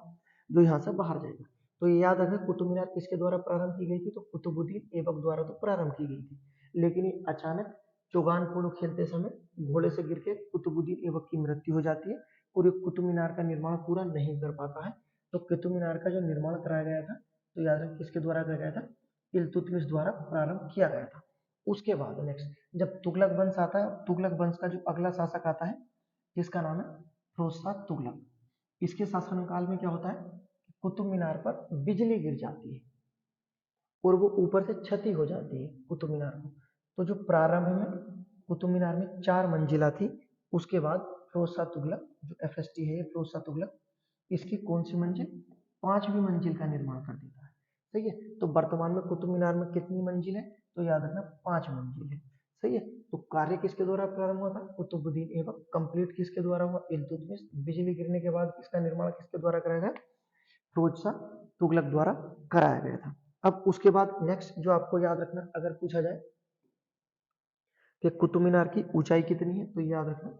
जो यहाँ से बाहर जाएगा। तो ये याद रखना कुतुब मीनार किसके द्वारा प्रारंभ की गई थी, तो कुतुबुद्दीन ऐबक द्वारा तो प्रारंभ की गई थी, लेकिन ये अचानक चौगान पोलो खेलते समय घोड़े से गिर के कुतुबुद्दीन ऐबक की मृत्यु हो जाती है और ये कुतुब मीनार का निर्माण पूरा नहीं कर पाता है। तो कुतुब मीनार का जो निर्माण कराया गया था, तो याद रखें किसके द्वारा किया गया था, इल्तुतमिश द्वारा प्रारंभ किया गया था। उसके बाद नेक्स्ट जब तुगलक वंश आता है, तुगलक वंश का जो अगला शासक आता है जिसका नाम है फिरोज शाह तुगलक, इसके शासनकाल में क्या होता है, कुतुब मीनार पर बिजली गिर जाती है और वो ऊपर से क्षति हो जाती है कुतुब मीनार को। तो जो प्रारंभ में कुतुब मीनार में 4 मंजिला थी, उसके बाद फिरोज शाह तुगलक जो FST है फिरोज शाह तुगलक, इसकी कौन सी मंजिल, 5वीं मंजिल का निर्माण कर देता है। सही है, तो वर्तमान में कुतुब मीनार में कितनी मंजिल है, तो याद रखना 5 मंजिल है। सही है, तो कार्य किसके द्वारा प्रारंभ हुआ था, कुतुबुद्दीन ऐबक। कंप्लीट किसके द्वारा हुआ, इल्तुतमिश। बिजली गिरने के बाद इसका निर्माण किसके द्वारा कराया गया, फिरोज शाह तुगलक द्वारा कराया गया था। अब उसके बाद नेक्स्ट जो आपको याद रखना, अगर पूछा जाए कि कुतुब मीनार की ऊंचाई कितनी है, तो याद रखना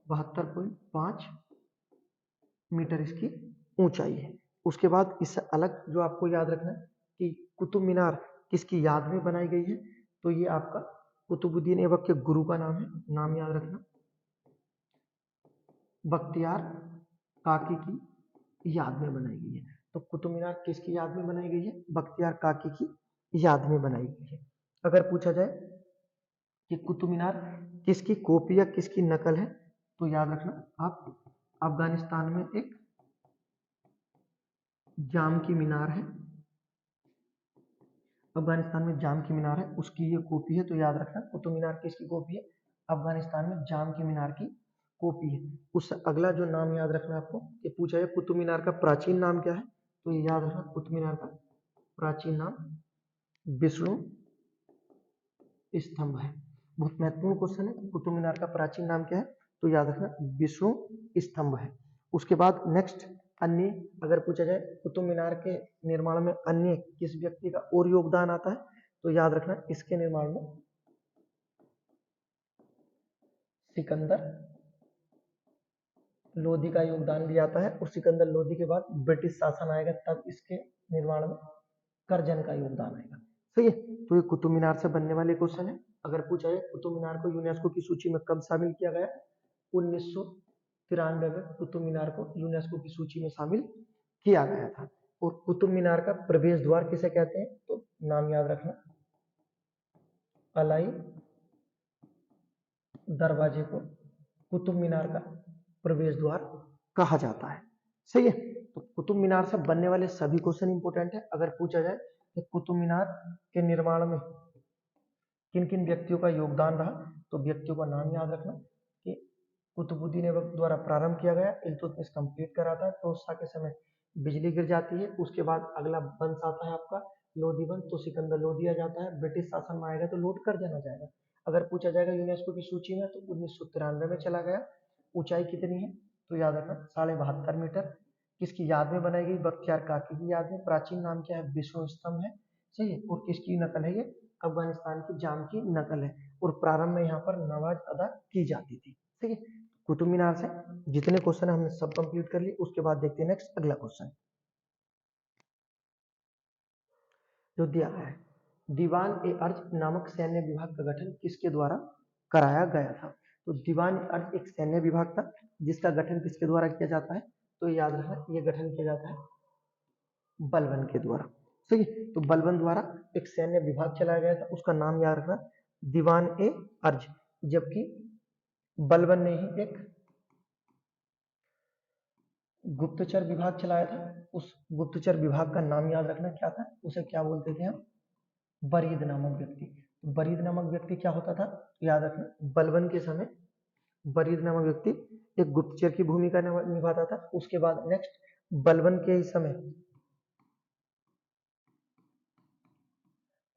72.5 मीटर इसकी ऊंचाई है। उसके बाद इससे अलग जो आपको याद रखना कि कुतुब मीनार किसकी याद में बनाई गई है, तो ये आपका कुतुबुद्दीन ऐबक के गुरु का नाम है, नाम याद रखना बख्तियार काकी की याद में बनाई गई है। तो कुतुब मीनार किसकी याद में बनाई गई है, बख्तियार काकी की याद में बनाई गई है। अगर पूछा जाए कि कुतुब मीनार किसकी कॉपी या किसकी नकल है, तो याद रखना आप अफगानिस्तान में एक जाम की मीनार है, अफगानिस्तान में जाम की मीनार है, उसकी ये कॉपी है। तो याद रखना कुतुब मीनार किसकी कॉपी है, अफगानिस्तान में जाम की मीनार की कॉपी है। उससे अगला जो नाम याद रखना आपको, ये पूछा है कुतुब मीनार का प्राचीन नाम क्या है, तो ये याद रखना कुतुब मीनार का प्राचीन नाम विष्णु स्तंभ है। बहुत महत्वपूर्ण क्वेश्चन है, कुतुब मीनार का प्राचीन नाम क्या है, तो याद रखना विष्णु स्तंभ है। उसके बाद नेक्स्ट अन्य अगर पूछा जाए कुतुब मीनार के निर्माण में अन्य किस व्यक्ति का और योगदान आता है, तो याद रखना इसके निर्माण में सिकंदर लोधी का योगदान भी आता है, और सिकंदर लोधी के बाद ब्रिटिश शासन आएगा तब इसके निर्माण में करजन का योगदान आएगा। सही है, तो ये कुतुब मीनार से बनने वाले क्वेश्चन है। अगर पूछा जाए कुतुब मीनार को यूनेस्को की सूची में कब शामिल किया गया, 1993 में कुतुब मीनार को यूनेस्को की सूची में शामिल किया गया था। और कुतुब मीनार का प्रवेश द्वार किसे कहते हैं, तो नाम याद रखना अलाई दरवाजे को कुतुब मीनार का प्रवेश द्वार कहा जाता है। सही है, तो कुतुब मीनार से बनने वाले सभी क्वेश्चन इंपोर्टेंट है। अगर पूछा जाए कि कुतुब मीनार के निर्माण में किन किन व्यक्तियों का योगदान रहा, तो व्यक्तियों का नाम याद रखना कि कुतुबुद्दीन ऐबक द्वारा प्रारंभ किया गया, इल्तुतमिश कंप्लीट कराता है, फिरोज शाह के समय बिजली गिर जाती है। उसके बाद अगला वंश आता है आपका लोधी तो सिकंदर लोधी आ जाता है। ब्रिटिश शासन में आएगा तो लूट कर जाना जाएगा। अगर पूछा जाएगा यूनेस्को की सूची में तो 1993 में चला गया। ऊंचाई कितनी है तो याद रखना 72.5 मीटर। किसकी याद में बनाई गई, बख्तियार काकी की याद में। प्राचीन नाम क्या है, विष्णु स्तंभ है, सही है। और किसकी नकल है ये, अफगानिस्तान की जाम की नकल है। और प्रारंभ में यहाँ पर नमाज अदा की जाती थी, ठीक है। कुतुब मीनार से जितने क्वेश्चन हमने सब कंप्लीट कर लिए। उसके बाद देखते हैं नेक्स्ट अगला क्वेश्चन जो दिया है, दीवान ए अर्ज नामक सैन्य विभाग का गठन किसके द्वारा कराया गया था। तो दीवान ए अर्ज एक सैन्य विभाग था जिसका गठन किसके द्वारा किया जाता है, तो याद रखना ये गठन किया जाता है बलबन के द्वारा, ठीक है। तो बलबन द्वारा एक सैन्य विभाग चलाया गया था, उसका नाम याद रखना दीवान ए अर्ज। जबकि बलबन ने ही एक गुप्तचर विभाग चलाया था। उस गुप्तचर विभाग का नाम याद रखना क्या था, उसे क्या बोलते थे हम, बरीद नामक व्यक्ति। बरीद नामक व्यक्ति क्या होता था, याद रखना बलबन के समय बरीद नामक व्यक्ति एक गुप्तचर की भूमिका निभाता था। उसके बाद नेक्स्ट बलबन के ही समय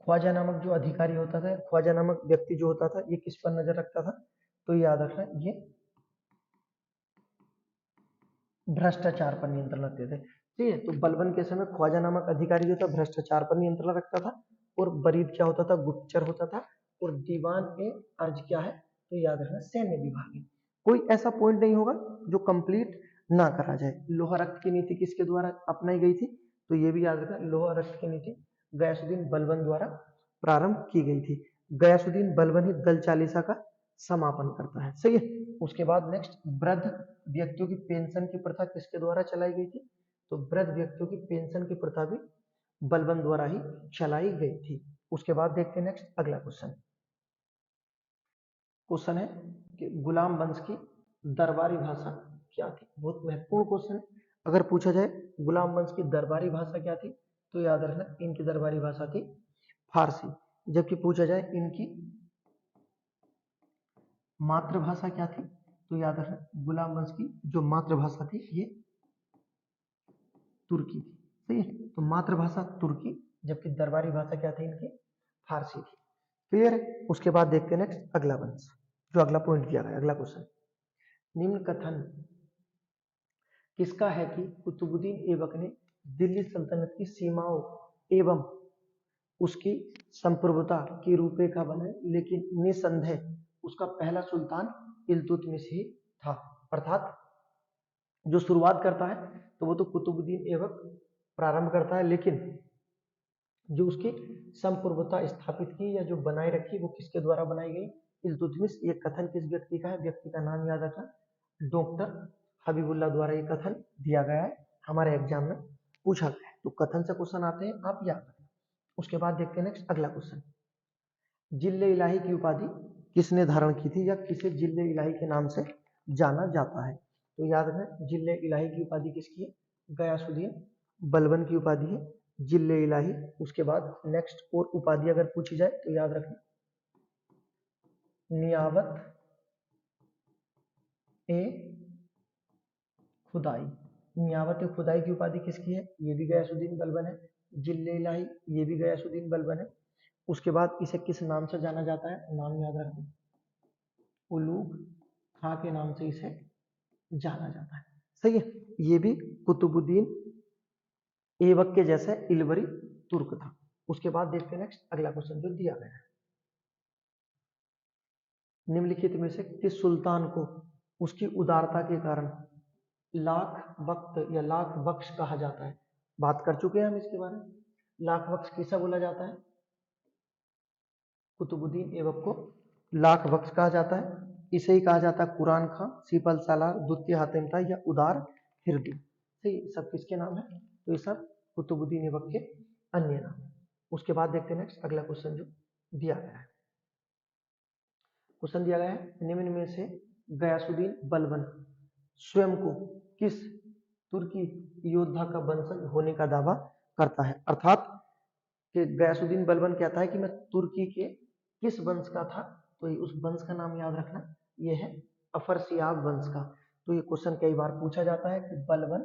ख्वाजा नामक जो अधिकारी होता था, ख्वाजा नामक व्यक्ति जो होता था, ये किस पर नजर रखता था, तो याद रखना ये भ्रष्टाचार पर नियंत्रण रखते थे, ठीक है। तो बलबन के समय ख्वाजा नामक अधिकारी जो था भ्रष्टाचार पर नियंत्रण रखता था। और बरीद क्या होता था, गुप्तचर होता था। और दीवान ए अर्ज क्या है, तो याद रखना सैन्य विभाग है। कोई ऐसा पॉइंट नहीं होगा जो कंप्लीट ना करा जाए। लोहा रक्त की नीति किसके द्वारा अपनाई गई थी, तो ये भी याद रखना लोहा रक्त की नीति गयासुद्दीन बलबन द्वारा प्रारंभ की गई थी। गयासुद्दीन बलबन ही दल चालीसा का समापन करता है, सही है। उसके बाद नेक्स्ट वृद्ध व्यक्तियों की पेंशन की प्रथा किसके द्वारा चलाई गई थी, तो वृद्ध व्यक्तियों की पेंशन की प्रथा भी बलबन द्वारा ही चलाई गई थी। उसके बाद देखते हैं नेक्स्ट अगला क्वेश्चन। क्वेश्चन है कि गुलाम वंश की दरबारी भाषा क्या थी। बहुत महत्वपूर्ण क्वेश्चन है। अगर पूछा जाए गुलाम वंश की दरबारी भाषा क्या थी, तो याद रखना इनकी दरबारी भाषा थी फारसी। जबकि पूछा जाए इनकी मातृभाषा क्या थी, तो याद रखना गुलाम वंश की जो मातृभाषा थी ये तुर्की थी, सही है। तो मातृभाषा तुर्की, जबकि दरबारी भाषा क्या थी इनकी, फारसी थी। क्लियर है। उसके बाद देखते हैं नेक्स्ट अगला वंश जो अगला पॉइंट दिया गया। अगला क्वेश्चन, निम्न कथन किसका है कि कुतुबुद्दीन ऐबक ने दिल्ली सल्तनत की सीमाओं एवं उसकी संप्रभुता की रूपरेखा बनाई, लेकिन निसंदेह उसका पहला सुल्तान इल्तुतमिश ही था। अर्थात जो शुरुआत करता है तो वो तो कुतुबुद्दीन ऐबक प्रारंभ करता है, लेकिन जो उसकी संप्रभुता स्थापित की या जो बनाए रखी वो किसके द्वारा बनाई गई, इल्तुतमिश। ये कथन किस व्यक्ति का है, व्यक्ति का नाम याद रखना डॉक्टर हबीबुल्ला द्वारा ये कथन दिया गया है, हमारे एग्जाम में पूछा गया है। तो कथन से क्वेश्चन आते हैं, आप याद रखना। उसके बाद देखते हैं नेक्स्ट अगला क्वेश्चन, जिल्ले इलाही की उपाधि किसने धारण की थी या किसे जिल्ले इलाही के नाम से जाना जाता है, तो याद रखना जिल्ले इलाही की उपाधि किसकी है, गयासुद्दीन बलबन की उपाधि है जिल्ले इलाही। उसके बाद नेक्स्ट और उपाधि अगर पूछी जाए तो याद रखना नियावत ए खुदाई। नियावत ए खुदाई की उपाधि किसकी है, ये भी गयासुद्दीन बलबन है। जिल्ले इलाही ये भी गयासुद्दीन बलबन है। उसके बाद इसे किस नाम से जाना जाता है, नाम याद रखना उलूग खां के नाम से इसे जाना जाता है, सही है। ये भी कुतुबुद्दीन ऐबक के जैसे इलवरी तुर्क था। उसके बाद देखते हैं नेक्स्ट अगला क्वेश्चन जो दिया गया है, निम्नलिखित में से किस सुल्तान को उसकी उदारता के कारण लाख वक्त या लाख बख्श कहा जाता है। बात कर चुके हैं हम इसके बारे में। लाख बख्श किसा बोला जाता है, कुतुबुद्दीन ऐबक को लाख बख्श कहा जाता है। इसे ही कहा जाता है कुरान खां, सीपल सालार, द्वितीय हातिम ताई या उदार हृदय। सही, सब किसके नाम है, तो ये सब कुतुबुद्दीन ऐबक के अन्य नाम है। उसके बाद देखते हैं नेक्स्ट अगला क्वेश्चन जो दिया गया है। क्वेश्चन दिया गया है, निम्न में से गयासुद्दीन बलबन स्वयं को किस तुर्की योद्धा का वंशज होने का दावा करता है। अर्थात कि गयासुद्दीन बलबन कहता है कि मैं तुर्की के किस वंश का था, तो उस वंश का नाम याद रखना ये है अफरसियाब वंश का। तो ये क्वेश्चन कई बार पूछा जाता है कि बलबन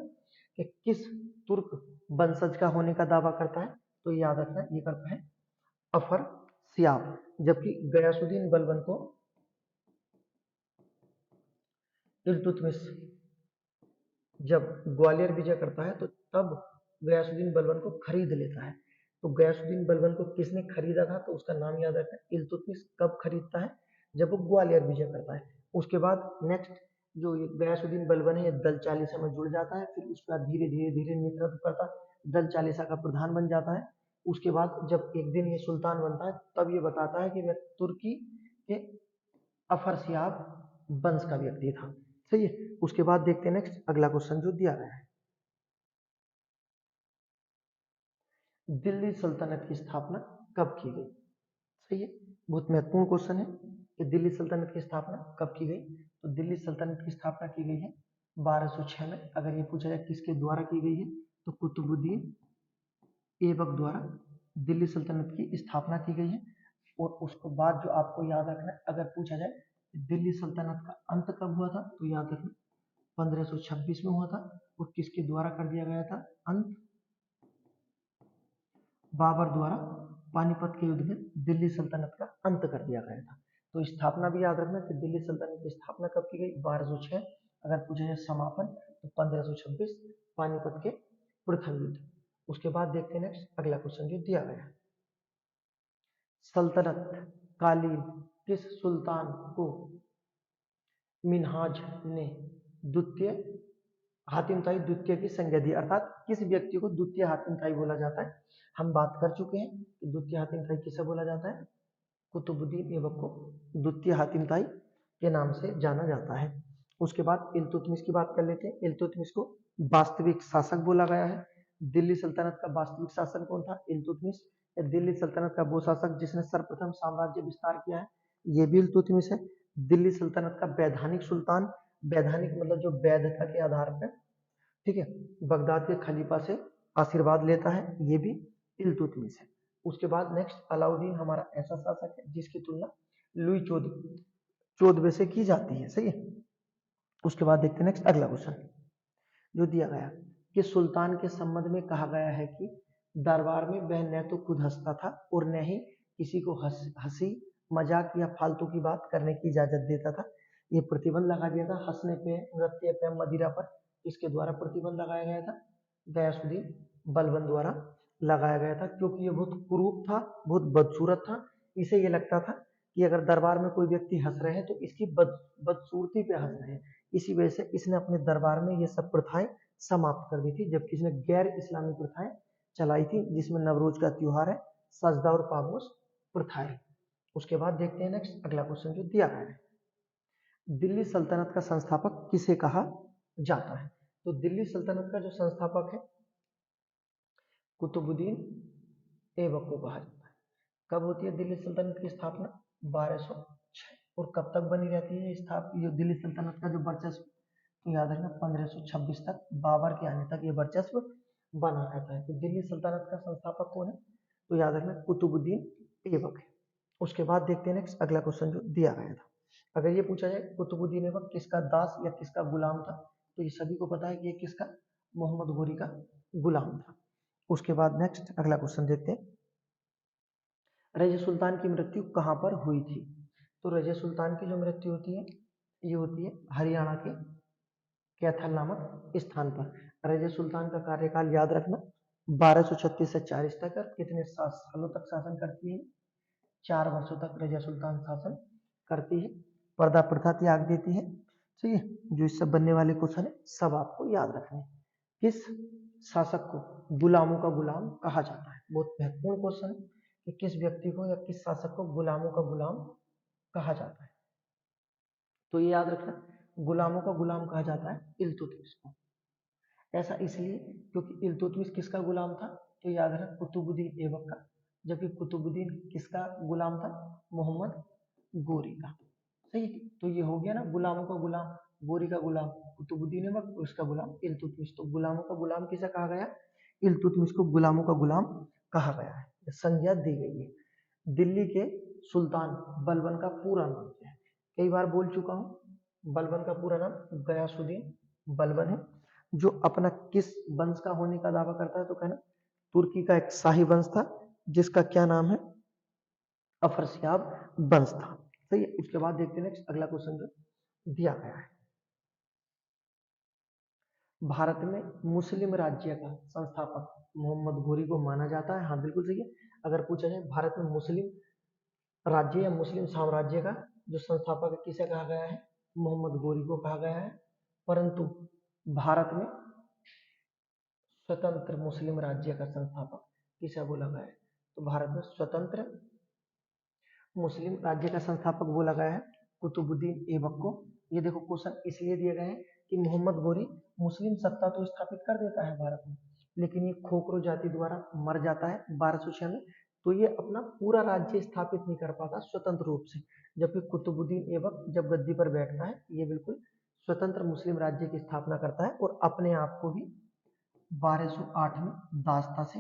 के किस तुर्क वंशज का होने का दावा करता है, तो याद रखना ये करता है अफर सियाब, जबकि गयासुद्दीन बलबन को इल्तुतमिश जब ग्वालियर विजय करता है तो तब गयासुद्दीन बलबन को खरीद लेता है। तो गयासुद्दीन बलबन को किसने खरीदा था, तो उसका नाम याद रखना। इल्तुतमिश कब खरीदता है, जब वो ग्वालियर विजय करता है। उसके बाद नेक्स्ट जो ये गयासुद्दीन बलबन है ये दल चालीसा में जुड़ जाता है, फिर उसके बाद धीरे धीरे धीरे नेतृत्व करता दल चालीसा का प्रधान बन जाता है। उसके बाद जब एक दिन ये सुल्तान बनता है तब ये बताता है कि मैं तुर्की के अफरसियाब वंश का व्यक्ति था। सही है। उसके बाद देखते हैं नेक्स्ट अगला क्वेश्चन जो दिया गया है, दिल्ली सल्तनत की स्थापना कब की गई। सही है, बहुत महत्वपूर्ण क्वेश्चन है कि दिल्ली सल्तनत की स्थापना कब की गई। तो दिल्ली सल्तनत की स्थापना की गई है 1206 में। अगर ये पूछा जाए किसके द्वारा की गई है, तो कुतुबुद्दीन ऐबक द्वारा दिल्ली सल्तनत की स्थापना की गई है। और उसके बाद जो आपको याद रखना है, अगर पूछा जाए दिल्ली सल्तनत का अंत कब हुआ था, तो याद रखना 1526 में हुआ था। और किसके द्वारा कर दिया गया था अंत, बाबर द्वारा पानीपत के युद्ध में दिल्ली सल्तनत का अंत कर दिया गया था। तो स्थापना भी याद रखना कि दिल्ली सल्तनत की स्थापना कब की गई, 1206। अगर पूछा जाए समापन तो 1526 पानीपत के प्रथम युद्ध। उसके बाद देखते हैं नेक्स्ट अगला क्वेश्चन जो दिया गया है, सल्तनत कालीन किस सुल्तान को मिन्हाज ने द्वितीय हातिम द्वितीय की संज्ञा दी, अर्थात किस व्यक्ति को द्वितीय हातिम बोला जाता है। हम बात कर चुके हैं कि द्वितीय हातिम किसे बोला जाता है, कुतुबुद्दीन ऐबक को द्वितीय हातिम के नाम से जाना जाता है। उसके बाद इल्तुतमिश की बात कर लेते हैं। इल्तुतमिश को वास्तविक शासक बोला गया है। दिल्ली सल्तनत का वास्तविक शासक कौन था, इल्तुतमिश। दिल्ली सल्तनत का वो शासक जिसने सर्वप्रथम साम्राज्य विस्तार किया है, ये भी इल्तुतमिश है। दिल्ली सल्तनत का वैधानिक सुल्तान, वैधानिक मतलब जो वैधता के आधार पर, ठीक है, बगदाद के खलीफा से आशीर्वाद लेता है, ये भी इल्तुतमिश है। उसके बाद नेक्स्ट अलाउद्दीन हमारा ऐसा शासक है जिसकी तुलना लुई चौदहवें से की जाती है। सही है। उसके बाद देखते हैं नेक्स्ट अगला क्वेश्चन जो दिया गया कि सुल्तान के संबंध में कहा गया है कि दरबार में वह न तो खुद हंसता था और न ही किसी को हंसी मजाक या फालतू की बात करने की इजाजत देता था। ये प्रतिबंध लगा दिया था हंसने पे, नृत्य पे, मदिरा पर। इसके द्वारा प्रतिबंध लगाया गया था, गयासुद्दीन बलबन द्वारा लगाया गया था, क्योंकि ये बहुत कुरूप था, बहुत बदसूरत था। इसे ये लगता था कि अगर दरबार में कोई व्यक्ति हंस रहे हैं तो इसकी बदसूरती पे हंस रहे हैं। इसी वजह से इसने अपने दरबार में ये सब प्रथाएं समाप्त कर दी थी, जबकि इसने गैर इस्लामी प्रथाएं चलाई थी, जिसमें नवरोज का त्योहार है, सजदा और पागोश प्रथा है। उसके बाद देखते हैं नेक्स्ट अगला क्वेश्चन जो दिया गया है, दिल्ली सल्तनत का संस्थापक किसे कहा जाता है। तो दिल्ली सल्तनत का जो संस्थापक है कुतुबुद्दीन ऐबक को कहा जाता है। कब होती है दिल्ली सल्तनत की स्थापना, 1206। और कब तक बनी रहती है ये दिल्ली सल्तनत का जो वर्चस्व, तो याद रखना 1526 तक, बाबर के आने तक ये वर्चस्व बना रहता है। तो दिल्ली सल्तनत का संस्थापक कौन है, तो याद रखना कुतुबुद्दीन ऐबक है। उसके बाद देखते हैं नेक्स्ट अगला क्वेश्चन जो दिया गया था, अगर ये पूछा जाए कुतुबुद्दीन ऐबक किसका दास या किसका गुलाम था, तो ये सभी को पता है कि ये किसका, मोहम्मद घोरी का गुलाम था। उसके बाद नेक्स्ट अगला क्वेश्चन देखते हैं, रजिया सुल्तान की मृत्यु कहाँ पर हुई थी। तो रजिया सुल्तान की जो मृत्यु होती है ये होती है हरियाणा के कैथल नामक स्थान पर। रजिया सुल्तान का कार्यकाल याद रखना 1236 से 40 तक। कितने सालों तक शासन करती है, 4 वर्षों तक रजिया सुल्तान शासन करती है, पर्दा प्रथा त्याग देती है। ठीक है, जो इससे बनने वाले क्वेश्चन है सब आपको याद रखने। किस शासक को गुलामों का गुलाम कहा जाता है, बहुत महत्वपूर्ण क्वेश्चन है कि किस व्यक्ति को या किस शासक को गुलामों का गुलाम कहा जाता है। तो ये याद रखना, गुलामों का गुलाम कहा जाता है इल्तुतमिश को। ऐसा इसलिए क्योंकि इल्तुतमिश किसका गुलाम था, तो याद रखना कुतुबुद्दीन ऐबक का, जबकि कुतुबुद्दीन किसका गुलाम था, मोहम्मद गोरी का। सही, तो ये हो गया ना गुलामों का गुलाम, गोरी का गुलाम कुतुबुद्दीन ऐबक, उसका गुलाम इल्तुतमिश। तो गुलामों का गुलाम किसे कहा गया, इल्तुतमिश को गुलामों का गुलाम कहा गया है, संज्ञा दी गई है। दिल्ली के सुल्तान बलबन का पूरा नाम क्या है, कई बार बोल चुका हूँ, बलबन का पूरा नाम गयासुद्दीन बलबन है। जो अपना किस वंश का होने का दावा करता है, तो कहना तुर्की का एक शाही वंश था जिसका क्या नाम है, अफरसियाब वंश था। सही है। उसके बाद देखते हैं नेक्स्ट अगला क्वेश्चन जो दिया गया है, भारत में मुस्लिम राज्य का संस्थापक मोहम्मद घोरी को माना जाता है। हाँ बिल्कुल सही है। अगर पूछा जाए भारत में मुस्लिम राज्य या मुस्लिम साम्राज्य का जो संस्थापक है किसे कहा गया है, मोहम्मद घोरी को कहा गया है। परंतु भारत में स्वतंत्र मुस्लिम राज्य का संस्थापक किसे बोला गया है, तो भारत में स्वतंत्र मुस्लिम राज्य का संस्थापक बोला गया है कुतुबुद्दीन ऐबक को। ये देखो क्वेश्चन इसलिए दिए गए हैं कि मोहम्मद घोरी मुस्लिम सत्ता तो स्थापित कर देता है भारत में, लेकिन ये खोखरो जाति द्वारा मर जाता है 1206 में, तो ये अपना पूरा राज्य स्थापित नहीं कर पाता स्वतंत्र रूप से। जबकि कुतुबुद्दीन ऐबक जब गद्दी पर बैठता है ये बिल्कुल स्वतंत्र मुस्लिम राज्य की स्थापना करता है और अपने आप को भी 1208 में दास्ता से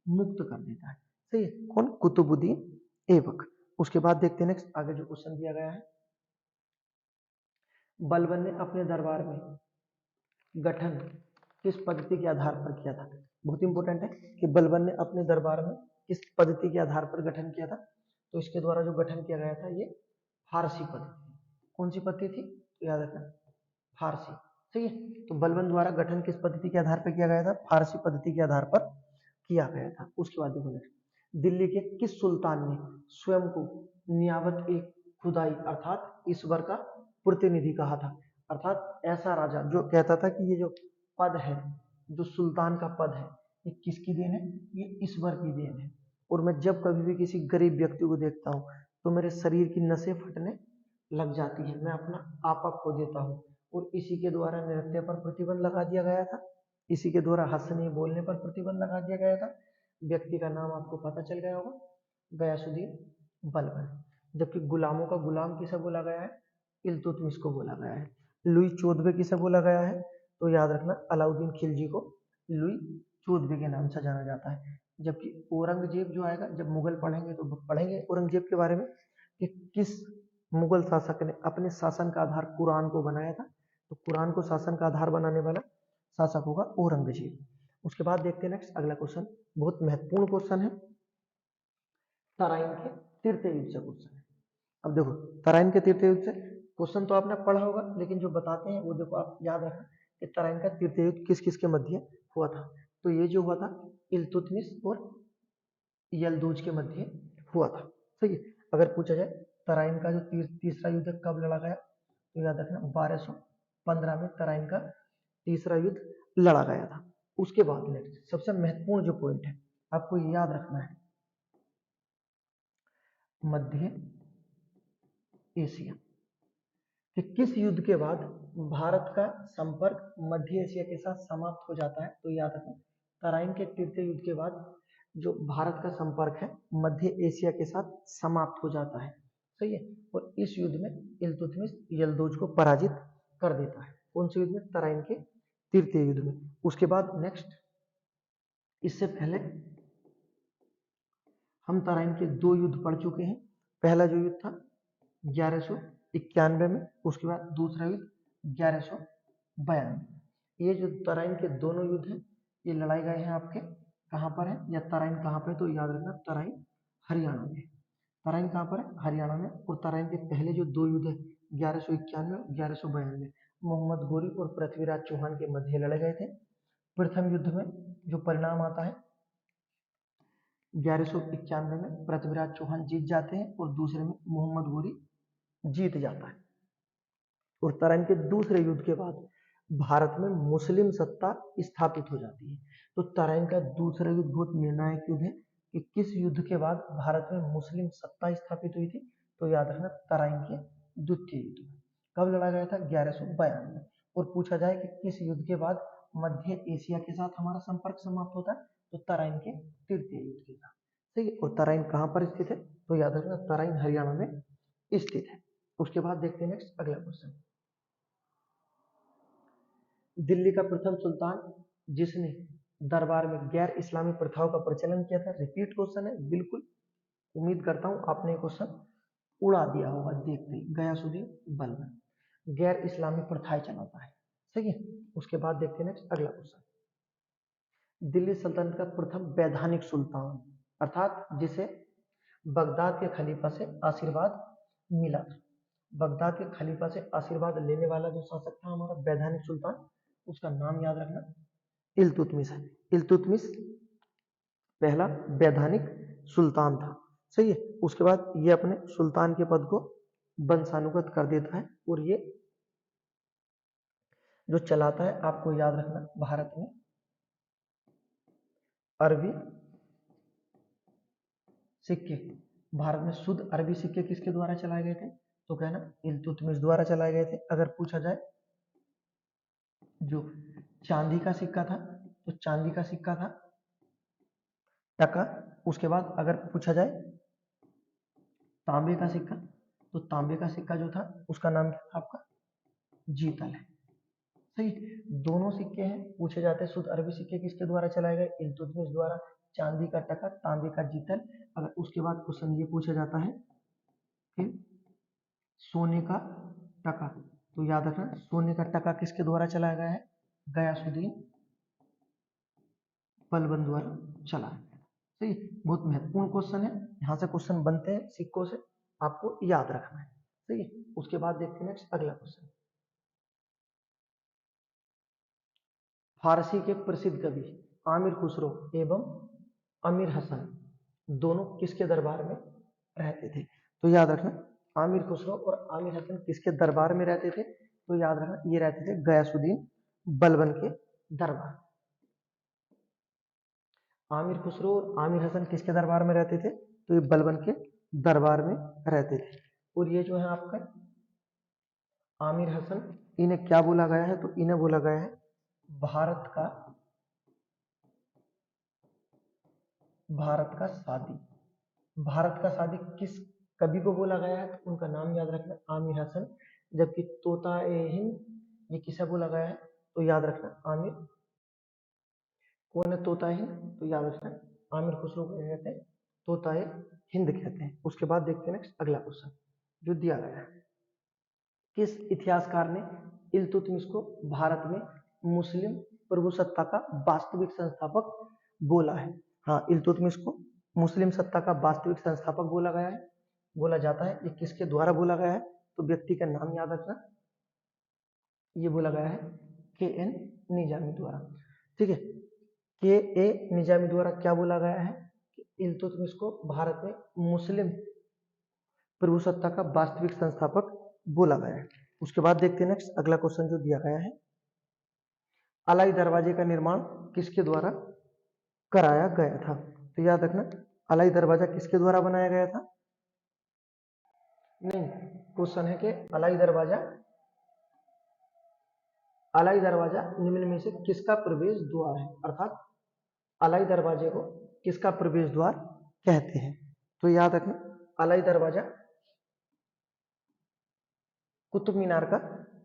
मुक्त कर देता है। सही है। कौन, कुतुबुद्दीन ऐबक। उसके बाद देखते हैं नेक्स्ट आगे जो क्वेश्चन दिया गया है, बलबन ने अपने दरबार में गठन किस पद्धति के आधार पर किया था। बहुत इंपॉर्टेंट है कि बलबन ने अपने दरबार में किस पद्धति के आधार पर गठन किया था, तो इसके द्वारा जो गठन किया गया था ये फारसी पद्धति। कौन सी पद्धति थी, तो याद रखना फारसी। सही है। तो बलबन द्वारा गठन किस पद्धति के आधार पर किया गया था, फारसी पद्धति के आधार पर किया गया था। उसके बाद देखो नेक्स्ट, दिल्ली के किस सुल्तान ने स्वयं को नियामत ए खुदाई अर्थात ईश्वर का प्रतिनिधि कहा था। अर्थात ऐसा राजा जो कहता था कि ये जो पद है, जो सुल्तान का पद है, ये किसकी देन है, ये ईश्वर की देन है। और मैं जब कभी भी किसी गरीब व्यक्ति को देखता हूँ तो मेरे शरीर की नसें फटने लग जाती है, मैं अपना आपा खो देता हूँ। और इसी के द्वारा नृत्य पर प्रतिबंध लगा दिया गया था, इसी के द्वारा हंसने बोलने पर प्रतिबंध लगा दिया गया था। व्यक्ति का नाम आपको पता चल गया होगा, गयासुद्दीन बलबन। जबकि गुलामों का गुलाम किसे बोला गया है, इल्तुतमिश को बोला गया है। लुई 14वें किसे बोला गया है, तो याद रखना अलाउद्दीन खिलजी को लुई 14वें के नाम से जाना जाता है। जबकि औरंगजेब जो आएगा, जब मुगल पढ़ेंगे तो पढ़ेंगे औरंगजेब के बारे में कि किस मुगल शासक ने अपने शासन का आधार कुरान को बनाया था, तो कुरान को शासन का आधार बनाने वाला शासक होगा औरंगजेब। उसके बाद देखते हैं नेक्स्ट अगला क्वेश्चन, बहुत महत्वपूर्ण क्वेश्चन है, तराइन के तृतीय युद्ध से क्वेश्चन है। अब देखो तराइन के तृतीय युद्ध से क्वेश्चन तो आपने पढ़ा होगा, लेकिन जो बताते हैं वो देखो आप याद रखना कि तराइन का तृतीय युद्ध किस किस के मध्य हुआ था। तो ये जो हुआ था इल्तुतमिश और यलदूज के मध्य हुआ था। सही है। अगर पूछा जाए तराइन का जो तीसरा युद्ध कब लड़ा गया, तो याद रखना 1215 में तराइन का तीसरा युद्ध लड़ा गया था। उसके बाद नेक्स्ट सबसे महत्वपूर्ण जो पॉइंट है आपको याद रखना है, मध्य एशिया कि किस युद्ध के बाद भारत का संपर्क मध्य एशिया के साथ समाप्त हो जाता है, तो याद रखना तराइन के तृतीय युद्ध के बाद जो भारत का संपर्क है मध्य एशिया के साथ समाप्त हो जाता है। सही है। और इस युद्ध में इल्तुतमिश यलदौज को पराजित कर देता है। कौन से युद्ध में, तराइन के तृतीय युद्ध में। उसके बाद नेक्स्ट, इससे पहले हम तराइन के दो युद्ध पढ़ चुके हैं। पहला जो युद्ध था 1191 में, उसके बाद दूसरा युद्ध 1192। ये जो तराइन के दोनों युद्ध हैं ये लड़ाए गए हैं आपके कहाँ पर है, या तराइन कहाँ पर है, तो याद रखना तराइन हरियाणा में। तराइन कहाँ पर है, हरियाणा में। और तराइन के पहले जो दो युद्ध है 1191 और 1192 मोहम्मद घोरी और पृथ्वीराज चौहान के मध्य लड़े गए थे। प्रथम युद्ध में जो परिणाम आता है 1191 में पृथ्वीराज चौहान जीत जाते हैं और दूसरे में मोहम्मद घोरी जीत जाता है। और तराइन के दूसरे युद्ध के बाद भारत में मुस्लिम सत्ता स्थापित हो जाती है। तो तराइन का दूसरा युद्ध बहुत निर्णायक युद्ध है कि किस युद्ध के बाद भारत में मुस्लिम सत्ता स्थापित हुई थी, तो याद रखना तराइन के द्वितीय युद्ध में। कब लड़ा गया था, 1192 में। और पूछा जाए कि किस युद्ध के बाद मध्य एशिया के साथ हमारा संपर्क समाप्त होता है, तो तराइन के तृतीय युद्ध के साथ। ठीक है। और तराइन कहाँ पर स्थित है, तो याद रखना तराइन हरियाणा में स्थित है। उसके बाद देखते हैं नेक्स्ट अगला क्वेश्चन, दिल्ली का प्रथम सुल्तान जिसने दरबार में गैर इस्लामी प्रथाओं का प्रचलन किया था। रिपीट क्वेश्चन है बिल्कुल, उम्मीद करता हूं आपने क्वेश्चन उड़ा दिया होगा देखते ही। गयासुद्दीन बलबन गैर इस्लामी प्रथाएं चलाता है। सही है। उसके बाद देखते हैं नेक्स्ट अगला क्वेश्चन, दिल्ली सल्तनत का प्रथम वैधानिक सुल्तान, अर्थात जिसे बगदाद के खलीफा से आशीर्वाद मिला था। बगदाद के खलीफा से आशीर्वाद लेने वाला जो शासक था हमारा वैधानिक सुल्तान, उसका नाम याद रखना इल्तुतमिश है। इल्तुतमिश पहला वैधानिक सुल्तान था, सही है। उसके बाद ये अपने सुल्तान के पद को वंशानुगत कर देता है और ये जो चलाता है, आपको याद रखना, भारत में अरबी सिक्के, भारत में शुद्ध अरबी सिक्के किसके द्वारा चलाए गए थे? तो कहना इल्तुतमिश द्वारा चलाए गए थे। अगर पूछा जाए जो चांदी का सिक्का था, तो चांदी का सिक्का था टका। उसके बाद अगर पूछा जाए तांबे का सिक्का, तो तांबे का सिक्का जो था उसका नाम क्या था आपका? जीतल है, सही। दोनों सिक्के हैं, पूछे जाते हैं शुद्ध अरबी सिक्के किसके द्वारा चलाए गए? इल्तुतमिश द्वारा। चांदी का टका, तांबे का जीतल। अगर उसके बाद क्वेश्चन ये पूछा जाता है कि सोने का टका, तो याद रखना सोने का टका किसके द्वारा चलाया गया है? गयासुद्दीन बलबन द्वारा चलाया गया। सही, बहुत महत्वपूर्ण क्वेश्चन है, यहाँ से क्वेश्चन बनते हैं सिक्कों से, आपको याद रखना है, सही। उसके बाद देखते हैं नेक्स्ट अगला क्वेश्चन। फारसी के प्रसिद्ध कवि आमिर खुसरो एवं अमीर हसन दोनों किसके दरबार में रहते थे? तो याद रखना आमिर खुसरो और आमिर हसन किसके दरबार में रहते थे? तो याद रखना ये रहते थे गयासुद्दीन बलबन के दरबार। आमिर खुसरो और आमिर हसन किसके दरबार में रहते थे? तो ये बलबन के दरबार में रहते थे। और ये जो है आपका आमिर हसन, इन्हें क्या बोला गया है? तो इन्हें बोला गया है भारत का सादी। भारत का सादी किस कवि को बोला गया है? तो उनका नाम याद रखना आमिर हसन। जबकि तोता ए हिंद ये किसे बोला गया है? तो याद रखना आमिर, कौन है तोता ए हिंद? तो याद रखना आमिर खुसरो को कहते हैं तोता ए हिंद कहते हैं। उसके बाद देखते हैं नेक्स्ट अगला क्वेश्चन जो दिया गया है। किस इतिहासकार ने इल्तुतमिश को भारत में मुस्लिम प्रभुसत्ता का वास्तविक संस्थापक बोला है? हाँ, इल्तुतमिश को मुस्लिम सत्ता का वास्तविक संस्थापक बोला गया है, बोला जाता है। ये किसके द्वारा बोला गया है? तो व्यक्ति का नाम याद रखना, ये बोला गया है के.एन. निजामी द्वारा, ठीक है। के.ए. निजामी द्वारा क्या बोला गया है कि इल्तुतमिश को भारत में मुस्लिम प्रभुसत्ता का वास्तविक संस्थापक बोला गया है। उसके बाद देखते हैं नेक्स्ट अगला क्वेश्चन जो दिया गया है। अलाई दरवाजे का निर्माण किसके द्वारा कराया गया था? तो याद रखना अलाई दरवाजा किसके द्वारा बनाया गया था? नहीं, क्वेश्चन है कि अलाई दरवाजा निम्न में से किसका प्रवेश द्वार है? अर्थात अलाई दरवाजे को किसका प्रवेश द्वार कहते हैं? तो याद रखना अलाई दरवाजा कुतुब मीनार का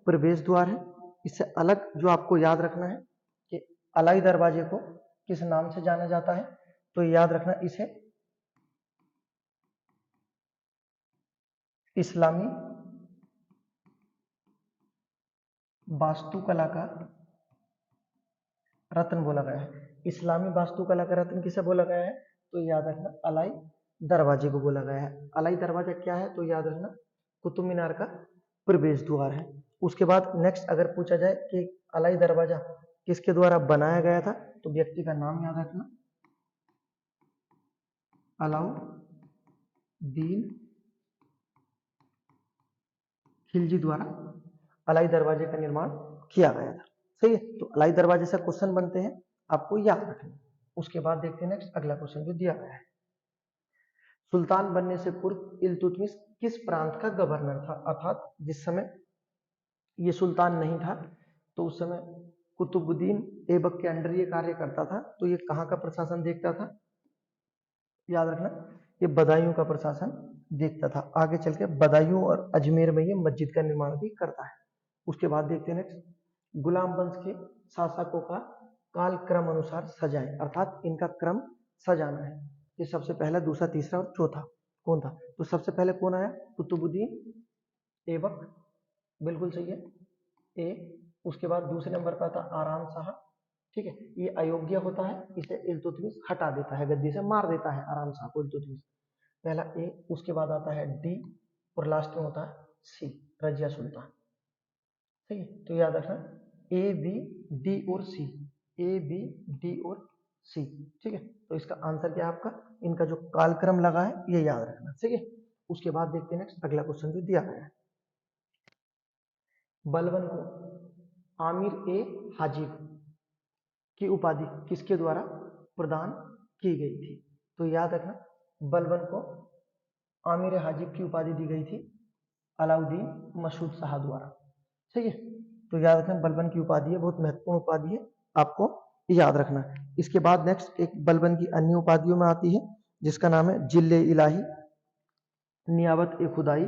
प्रवेश द्वार है। इससे अलग जो आपको याद रखना है कि अलाई दरवाजे को किस नाम से जाना जाता है? तो याद रखना इसे इस्लामी वास्तुकला का रत्न बोला गया है। इस्लामी वास्तुकला का रत्न किसे बोला गया है? तो याद रखना अलाई दरवाजे को बोला गया है। अलाई दरवाजा क्या है? तो याद रखना कुतुब मीनार का प्रवेश द्वार है। उसके बाद नेक्स्ट अगर पूछा जाए कि अलाई दरवाजा किसके द्वारा बनाया गया था, तो व्यक्ति का नाम याद रखना अलाउद्दीन खिलजी द्वारा अलाई दरवाजे का निर्माण किया गया था, सही है। तो अलाई दरवाजे से क्वेश्चन बनते हैं, आपको याद रखना। उसके बाद देखते हैं नेक्स्ट अगला क्वेश्चन जो दिया गया है। सुल्तान बनने से पूर्व इल्तुतमिश किस प्रांत का गवर्नर था? अर्थात जिस समय ये सुल्तान नहीं था तो उस समय कुतुबुद्दीन ऐबक के अंडर ये कार्य करता था। तो ये कहाँ का प्रशासन देखता था? याद रखना ये बदायूं का प्रशासन देखता था। आगे चल के बदायूं और अजमेर में ये मस्जिद का निर्माण भी करता है। उसके बाद देखते हैं नेक्स्ट, गुलाम वंश के शासकों का काल क्रम अनुसार सजाएं, अर्थात इनका क्रम सजाना है। ये सबसे पहला, दूसरा, तीसरा और चौथा कौन था? तो सबसे पहले कौन आया? कुतुबुद्दीन ऐबक, बिल्कुल सही है ए। उसके बाद दूसरे नंबर पर आता आराम शाह, ठीक है, ये अयोग्य होता है, इसे इल्तुतमिश हटा देता है, गद्दी से मार देता है आराम से आपको इल्तुतमिश। पहला ए, उसके बाद आता है डी और लास्ट में होता है सी, रजिया सुल्तान। ठीक है, तो याद रखना ए बी डी और सी, ए बी डी और सी। ठीक है, तो इसका आंसर क्या है आपका, इनका जो कालक्रम लगा है ये याद रखना। ठीक है, उसके बाद देखते हैं नेक्स्ट अगला क्वेश्चन जो दिया गया है। बलबन को आमिर ए हाजिब की उपाधि किसके द्वारा प्रदान की गई थी? तो याद रखना बलबन को आमिर हाजिब की उपाधि दी गई थी अलाउद्दीन मसूद शाह द्वारा। ठीक है, तो याद रखना बलबन की उपाधि है, बहुत महत्वपूर्ण उपाधि है, आपको याद रखना। इसके बाद नेक्स्ट एक बलबन की अन्य उपाधियों में आती है जिसका नाम है जिल्ले इलाही, नियाबत ए खुदाई,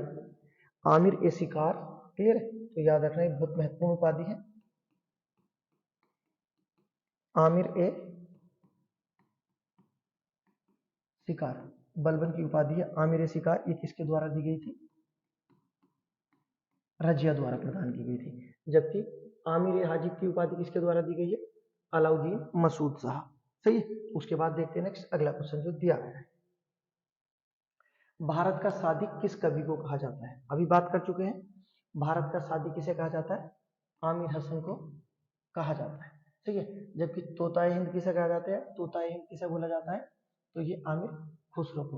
आमिर ए शिकार। क्लियर है, तो याद रखना एक बहुत महत्वपूर्ण उपाधि है आमिर ए शिकार। बलबन की उपाधि है आमिर ए शिकार, ये किसके द्वारा दी गई थी? रजिया द्वारा प्रदान की गई थी। जबकि आमिर ए हाजिब की उपाधि किसके द्वारा दी गई है? अलाउद्दीन मसूद शाह। सही है, उसके बाद देखते हैं नेक्स्ट अगला क्वेश्चन जो दिया गया है। भारत का सादिक किस कवि को कहा जाता है? अभी बात कर चुके हैं, भारत का सादिक किसे कहा जाता है? आमिर हसन को कहा जाता है। ठीक है, जबकि तोताए हिंद किसे कहा जाता है? तोताए हिंद किसे बोला जाता है? तो ये आमिर खुसरो को।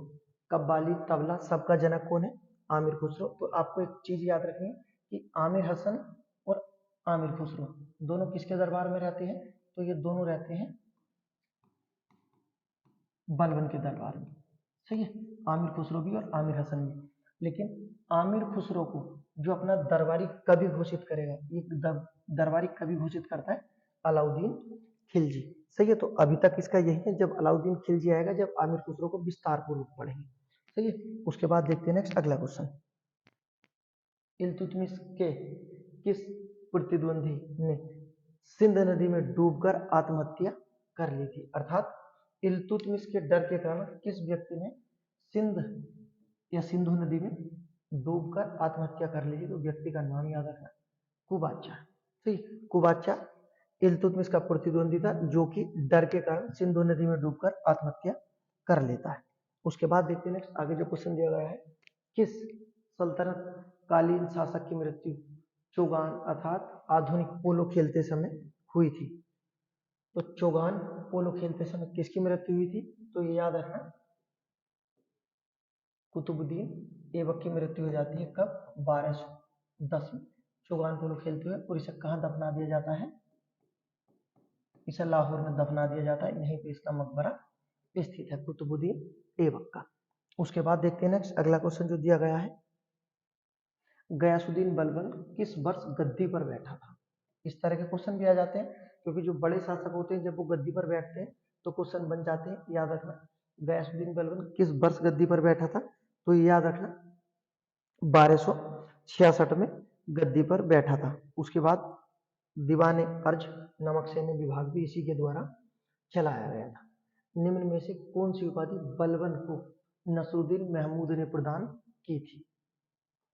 कव्वाली तबला सबका जनक कौन है? आमिर खुसरो। तो आपको एक चीज याद रखनी है कि आमिर हसन और आमिर खुसरो दोनों किसके दरबार में रहते हैं? तो ये दोनों रहते हैं बलबन के दरबार में। सही है, आमिर खुसरो भी और आमिर हसन भी। लेकिन आमिर खुसरो को जो अपना दरबारी कवि घोषित करेगा, ये दरबारी कवि घोषित करता है अलाउद्दीन खिलजी। सही है, तो अभी तक इसका यही है, जब अलाउद्दीन खिलजी आएगा जब आमिर खुसरो को विस्तार पूर्वक पढ़ेंगे। सही है, उसके बाद देखते हैं नेक्स्ट अगला क्वेश्चन। इल्तुतमिश के किस प्रतिद्वंदी ने सिंध नदी में डूबकर आत्महत्या कर ली थी? अर्थात इल्तुतमिश के डर के कारण किस व्यक्ति ने सिंध या सिंधु नदी में डूबकर आत्महत्या कर ली थी? तो व्यक्ति का नाम याद रखना, कुबाचा। ठीक, कुबाचा इल्तुतमिश का प्रतिद्वंदी था जो कि डर के कारण सिंधु नदी में डूबकर आत्महत्या कर लेता है। उसके बाद देखते हैं नेक्स्ट आगे जो क्वेश्चन दिया गया है, किस सल्तनत कालीन शासक की मृत्यु चौगान अर्थात आधुनिक पोलो खेलते समय हुई थी? तो चौगान पोलो खेलते समय किसकी मृत्यु हुई थी? तो ये याद रखना कुतुबुद्दीन ऐबक की मृत्यु हो जाती है। कब? 1210 में चौगान पोलो खेलते हुए। और इसे कहाँ दफना दिया जाता है? इसे लाहौर में दफना दिया जाता है, यहीं पे इसका मकबरा स्थित है कुतुबुद्दीन ऐबक का। उसके बाद देखते हैं नेक्स्ट अगला क्वेश्चन जो दिया गया है, गयासुद्दीन बलबन किस वर्ष गद्दी पर बैठा था? इस तरह के क्वेश्चन भी आ जाते हैं, क्योंकि जो बड़े शासक होते हैं जब वो गद्दी पर बैठते हैं तो क्वेश्चन बन जाते हैं। याद रखना गयासुद्दीन बलबन किस वर्ष गद्दी पर बैठा था? तो याद रखना 1266 में गद्दी पर बैठा था। उसके बाद दीवाने अर्ज नमक सैन्य विभाग भी इसी के द्वारा चलाया गया था। निम्न में से कौन सी उपाधि बलबन को नसरुद्दीन महमूद ने प्रदान की थी?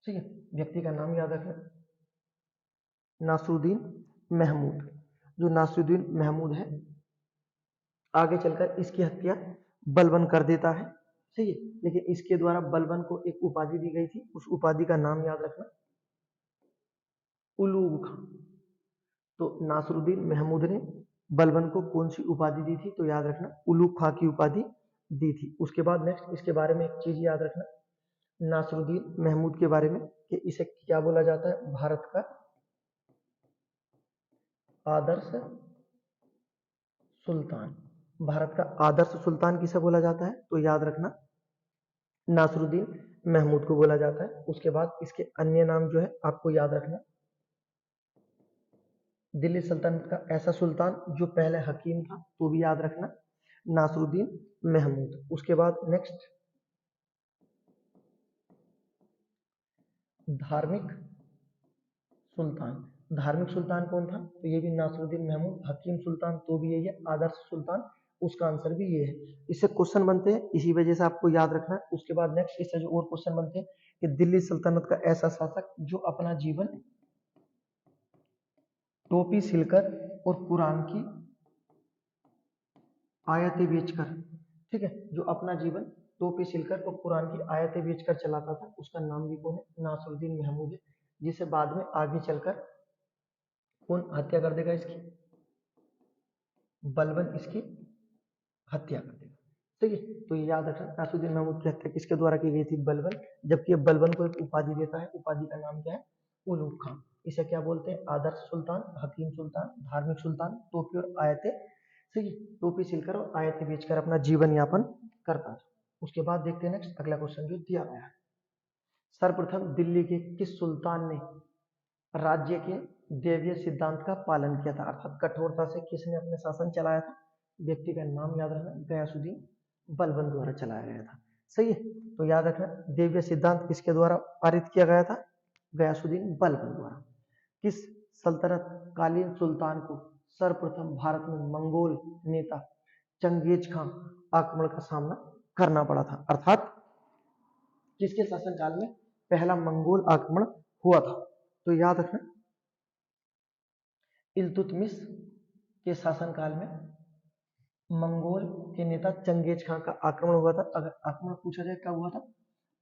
ठीक है, व्यक्ति का नाम याद रखना, नासरुद्दीन महमूद। जो नासरुद्दीन महमूद है आगे चलकर इसकी हत्या बलबन कर देता है। ठीक है, लेकिन इसके द्वारा बलबन को एक उपाधि दी गई थी, उस उपाधि का नाम याद रखना उलूग खां। तो नासरुद्दीन महमूद ने बलबन को कौन सी उपाधि दी थी? तो याद रखना उलूग खां की उपाधि दी थी। उसके बाद नेक्स्ट इसके बारे में एक चीज याद रखना नासरुद्दीन महमूद के बारे में कि इसे क्या बोला जाता है? भारत का आदर्श सुल्तान। भारत का आदर्श सुल्तान किसे बोला जाता है? तो याद रखना नासरुद्दीन महमूद को बोला जाता है। उसके बाद इसके अन्य नाम जो है आपको याद रखना, दिल्ली सल्तनत का ऐसा सुल्तान जो पहले हकीम था, तो भी याद रखना नासरुद्दीन महमूद। उसके बाद नेक्स्ट धार्मिक सुल्तान। धार्मिक सुल्तान कौन था? तो ये भी नासरुद्दीन महमूद। हकीम सुल्तान तो भी यही है। आदर्श सुल्तान उसका आंसर भी ये है। इससे क्वेश्चन बनते हैं, इसी वजह से आपको याद रखना है। उसके बाद नेक्स्ट इससे जो और क्वेश्चन बनते हैं कि दिल्ली सल्तनत का ऐसा शासक जो अपना जीवन टोपी सिलकर और कुरान की आयतें बेचकर, ठीक है, जो अपना जीवन टोपी सिलकर और कुरान की आयतें बेचकर चलाता था, उसका नाम भी कौन है? नासरुद्दीन महमूद है, जिसे बाद में आगे चलकर कौन हत्या कर देगा इसकी? बलबन इसकी हत्या कर देगा। ठीक है, तो ये याद रखना, नासरुद्दीन महमूद की हत्या किसके द्वारा की गई थी? बलबन। जबकि ये बलबन को एक उपाधि देता है, उपाधि का नाम क्या है? उलूग खां। इसे क्या बोलते हैं? आदर्श सुल्तान, हकीम सुल्तान, धार्मिक सुल्तान, टोपी और आयतें, ठीक है, टोपी सिलकर और आयतें बेचकर अपना जीवन यापन करता था। उसके बाद देखते हैं नेक्स्ट अगला क्वेश्चन जो दिया गया है। सर्वप्रथम दिल्ली के किस सुल्तान ने राज्य के देवीय सिद्धांत का पालन किया था, अर्थात कठोरता से किसने अपने शासन चलाया था? व्यक्ति का नाम याद रखना, गयासुद्दीन बलबन द्वारा चलाया गया था। सही है, तो याद रखना देवीय सिद्धांत किसके द्वारा पारित किया गया था? गयासुद्दीन बलबन द्वारा। किस सल्तनत कालीन सुल्तान को सर्वप्रथम भारत में मंगोल नेता चंगेज खां आक्रमण का सामना करना पड़ा था, अर्थात किसके शासनकाल में पहला मंगोल आक्रमण हुआ था? तो याद रखना इल्तुतमिश के शासनकाल में मंगोल के नेता चंगेज खां का आक्रमण हुआ था। अगर आक्रमण पूछा जाए कब हुआ था?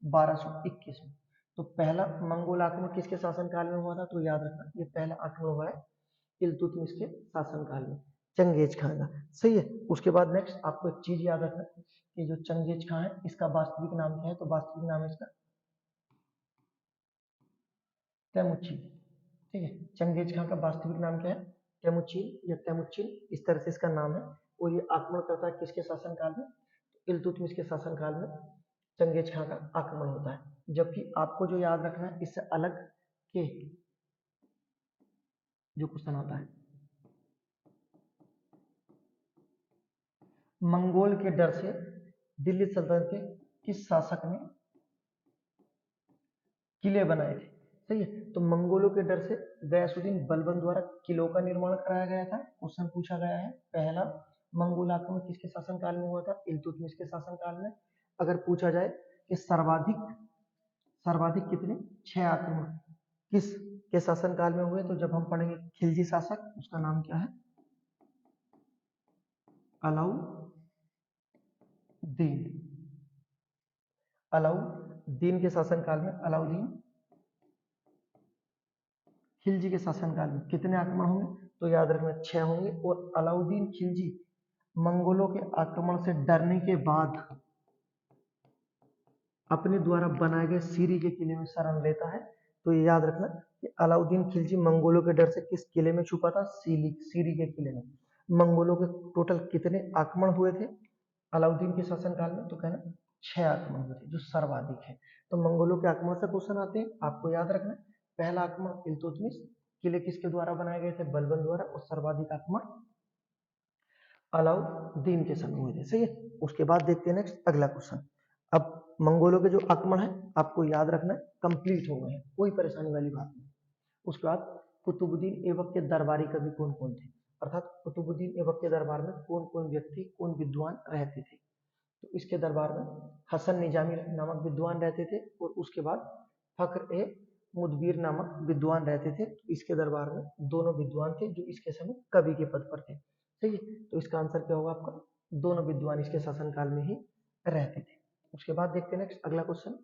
1221 में। तो पहला मंगोल आक्रमण किसके शासनकाल में हुआ था? तो याद रखना ये पहला आक्रमण हुआ है इल्तुतमिश के शासनकाल में, चंगेज खां का। सही है, उसके बाद नेक्स्ट आपको एक चीज याद रखना कि जो चंगेज खां है इसका वास्तविक नाम क्या है? तो वास्तविक नाम है इसका तैमुच्छीन। ठीक है, चंगेज खां का वास्तविक नाम क्या है? तैमुच्छीन या तैमुच्छीन, इस तरह से इसका नाम है। और ये आक्रमण करता है किसके शासनकाल में? इल्तुतमिश के शासनकाल में चंगेज खां का आक्रमण होता है। जबकि आपको जो याद रखना है इससे अलग के जो क्वेश्चन आता है, मंगोल के डर से दिल्ली सल्तनत के किस शासक ने किले बनाए थे? सही है, तो मंगोलों के डर से गयासुद्दीन बलबन द्वारा किलों का निर्माण कराया गया था। क्वेश्चन पूछा गया है पहला मंगोल आक्रमण किसके शासनकाल में हुआ था? इल्तुतमिश के शासनकाल में। अगर पूछा जाए कि सर्वाधिक सर्वाधिक कितने? 6 आक्रमण किस के शासनकाल में हुए? तो जब हम पढ़ेंगे खिलजी शासक, उसका नाम क्या है? अलाउद्दीन। अलाउद्दीन के शासनकाल में अलाउद्दीन खिलजी के शासनकाल में कितने आक्रमण होंगे? तो याद रखना 6 होंगे। और अलाउद्दीन खिलजी मंगोलों के आक्रमण से डरने के बाद अपने द्वारा बनाए गए सीरी के किले में शरण लेता है। तो ये याद रखना कि अलाउद्दीन खिलजी मंगोलों के डर से किस किले में छुपा था? सीरी के किले में। मंगोलों के टोटल कितने आक्रमण हुए थे अलाउद्दीन के शासनकाल में? तो कहना 6 आक्रमण हुए थे, जो सर्वाधिक है। तो मंगोलों के आक्रमण से क्वेश्चन आते हैं, आपको याद रखना पहला आक्रमण इल्तुतमिश, किले किसके द्वारा बनाए गए थे? बलबन द्वारा। और सर्वाधिक आक्रमण अलाउद्दीन के समय हुए थे। सही है, उसके बाद देखते हैं नेक्स्ट अगला क्वेश्चन। अब मंगोलों के जो आक्रमण है आपको याद रखना कंप्लीट हो गए हैं, कोई परेशानी वाली बात नहीं। उसके बाद कुतुबुद्दीन ऐबक के दरबारी कवि कौन कौन थे, अर्थात कुतुबुद्दीन ऐबक के दरबार में कौन कौन व्यक्ति, कौन विद्वान रहते थे? तो इसके दरबार में हसन निजामी नामक विद्वान रहते थे। और उसके बाद फख्र ए मुदबिर नामक विद्वान रहते थे। तो इसके दरबार में दोनों विद्वान थे जो इसके समय कवि के पद पर थे। ठीक है, तो इसका आंसर क्या होगा आपका? दोनों विद्वान इसके शासनकाल में ही रहते थे। उसके बाद देखते हैं नेक्स्ट अगला क्वेश्चन।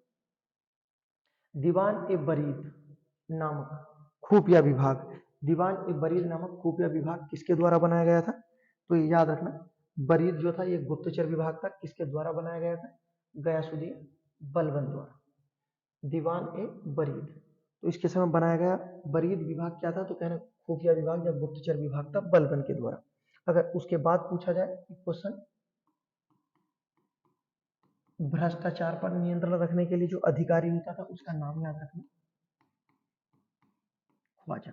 दीवान ए बरीद नामक खुफिया विभाग, दीवान ए बरीद नामक खुफिया विभाग किसके द्वारा बनाया गया था? तो ये याद रखना बरीद जो था ये गुप्तचर विभाग था, किसके द्वारा बनाया गया था? गयासुद्दीन बलबन द्वारा। दीवान ए बरीद, तो इसके समय बनाया गया बरीद विभाग क्या था? तो कहना खुफिया विभाग या गुप्तचर विभाग था बलबन के द्वारा। अगर उसके बाद पूछा जाए क्वेश्चन, भ्रष्टाचार पर नियंत्रण रखने के लिए जो अधिकारी होता था उसका नाम याद रखना, ख्वाजा।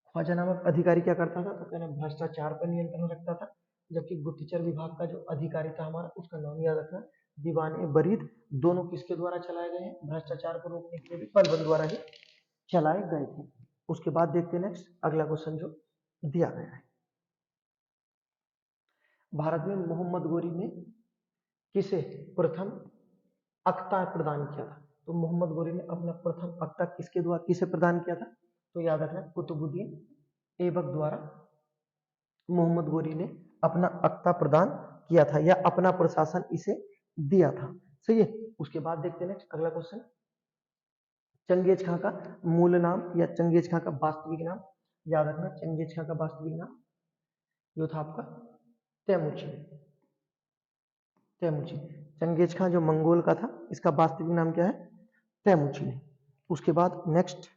ख्वाजा नामक अधिकारी क्या करता था? तो कहना भ्रष्टाचार पर नियंत्रण रखता था। जबकि गुप्तचर विभाग का जो अधिकारी था हमारा, उसका नाम याद रखना दीवान ए बरीद। दोनों किसके द्वारा चलाए गए हैं? भ्रष्टाचार को रोकने के लिए भी बलबन द्वारा ही चलाए गए थे। उसके बाद देखते हैं नेक्स्ट अगला क्वेश्चन जो दिया गया है। भारत में मोहम्मद गोरी ने किसे प्रथम अख्ता प्रदान किया था? तो मोहम्मद गोरी ने अपना प्रथम अख्ता किसके द्वारा किसे प्रदान किया था? तो याद रखना कुतुबुद्दीन ऐबक द्वारा मोहम्मद गोरी ने अपना अक्ता प्रदान किया था या अपना प्रशासन इसे दिया था। सही है। उसके बाद देखते हैं नेक्स्ट अगला क्वेश्चन, चंगेज खां का मूल नाम या चंगेज खां का वास्तविक नाम, याद रखना चंगेज खां का वास्तविक नाम जो था आपका तैमूरचिन। तैमूरचिन, चंगेज खां जो मंगोल का था, इसका वास्तविक नाम क्या है? तैमूरचिन है। उसके बाद नेक्स्ट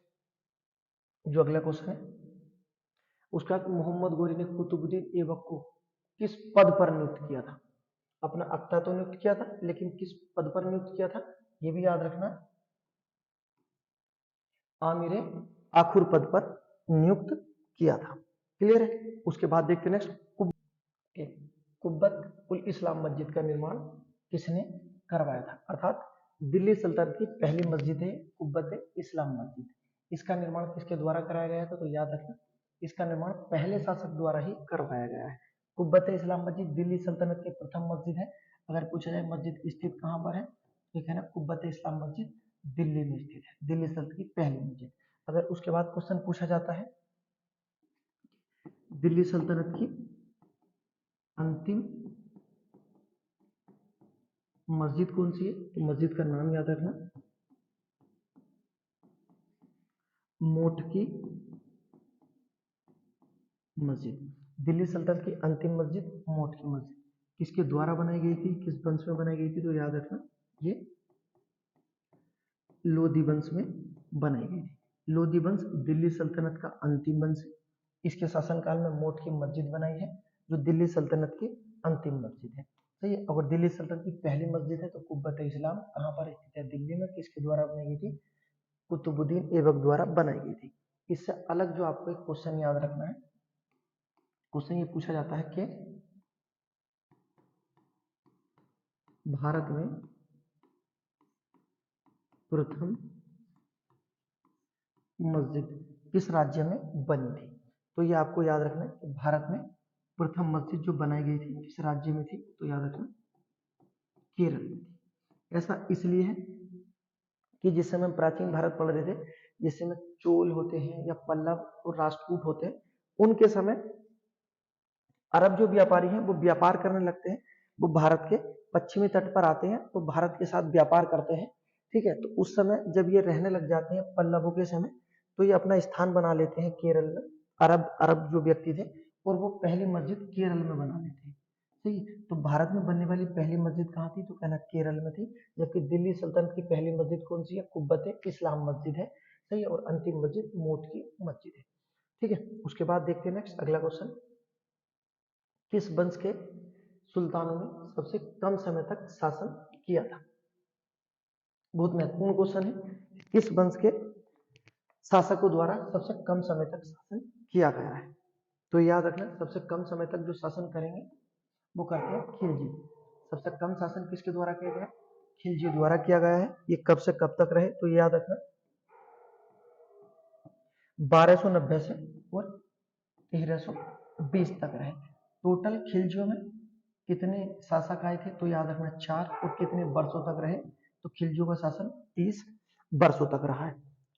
जो अगला क्वेश्चन है उसका, मोहम्मद गोरी ने कुतुबुद्दीन ऐबक को किस पद पर नियुक्त किया था? अपना अक्ता तो नियुक्त किया था, लेकिन किस पद पर नियुक्त किया था ये भी याद रखना, आमिर आखुर पद पर नियुक्त किया था। क्लियर है। उसके बाद देखते हैं नेक्स्ट, कुब्बत उल इस्लाम मस्जिद का निर्माण किसने करवाया था? अर्थात दिल्ली सल्तनत की पहली मस्जिद है कुब्बत इस्लाम मस्जिद, इसका निर्माण किसके द्वारा कराया गया था? तो याद रखना इसका निर्माण पहले शासक द्वारा ही करवाया गया है। कुब्बत इस्लाम मस्जिद दिल्ली सल्तनत की प्रथम मस्जिद है। अगर पूछा जाए मस्जिद स्थित कहाँ पर है, तो कहना कुब्बत इस्लाम मस्जिद दिल्ली में स्थित है, दिल्ली सल्तनत की पहली मस्जिद। अगर उसके बाद क्वेश्चन पूछा जाता है दिल्ली सल्तनत की अंतिम मस्जिद कौन सी है, तो मस्जिद का नाम याद रखना मोट की मस्जिद। दिल्ली सल्तनत की अंतिम मस्जिद मोट की मस्जिद किसके द्वारा बनाई गई थी, किस वंश में बनाई गई थी? तो याद रखना ये लोधी वंश में बनाई गई थी। लोधी वंश दिल्ली सल्तनत का अंतिम वंश है। इसके शासनकाल में मोट की मस्जिद बनाई है जो दिल्ली सल्तनत की अंतिम मस्जिद है। सही है। अगर दिल्ली सल्तनत की पहली मस्जिद है तो कुब्बत इस्लाम कहाँ पर स्थित है? दिल्ली में। किसके द्वारा बनाई गई थी? कुतुबुद्दीन ऐबक द्वारा बनाई गई थी। इससे अलग जो आपको एक क्वेश्चन याद रखना है, क्वेश्चन ये पूछा जाता है कि भारत में प्रथम मस्जिद किस राज्य में बनी थी? तो ये आपको याद रखना है कि भारत में प्रथम मस्जिद जो बनाई गई थी किस राज्य में थी? तो याद रखना केरल में थी। ऐसा इसलिए है कि जिस समय प्राचीन भारत पढ़ रहे थे, जिस समय चोल होते हैं या पल्लव और राष्ट्रकूट होते हैं, उनके समय अरब जो व्यापारी हैं वो व्यापार करने लगते हैं, वो भारत के पश्चिमी तट पर आते हैं तो भारत के साथ व्यापार करते हैं। ठीक है। तो उस समय जब ये रहने लग जाते हैं पल्लवों के समय, तो ये अपना स्थान बना लेते हैं केरल में। अरब अरब जो व्यक्ति थे और वो पहली मस्जिद केरल में बना लेते हैं। सही है। तो भारत में बनने वाली पहली मस्जिद कहाँ थी? तो कहना केरल में थी। जबकि दिल्ली सल्तनत की पहली मस्जिद कौन सी है? कुब्बत इस्लाम मस्जिद है। सही है। और अंतिम मस्जिद मोट की मस्जिद है। ठीक है। उसके बाद देखते हैं नेक्स्ट अगला क्वेश्चन, किस वंश के सुल्तानों ने सबसे कम समय तक शासन किया था? बहुत महत्वपूर्ण क्वेश्चन है। किस वंश के शासकों द्वारा सबसे कम समय तक शासन किया गया है? तो याद रखना सबसे कम समय तक जो शासन करेंगे वो करते हैं खिलजी। सबसे कम शासन किसके द्वारा किया गया? खिलजी द्वारा किया गया है। ये कब से कब तक रहे? तो याद रखना 1290 से और 1320 तक रहे। टोटल खिलजियों में कितने शासक आए थे? तो याद रखना 4। और कितने वर्षों तक रहे? तो खिलजियों का शासन 30 वर्षों तक रहा है।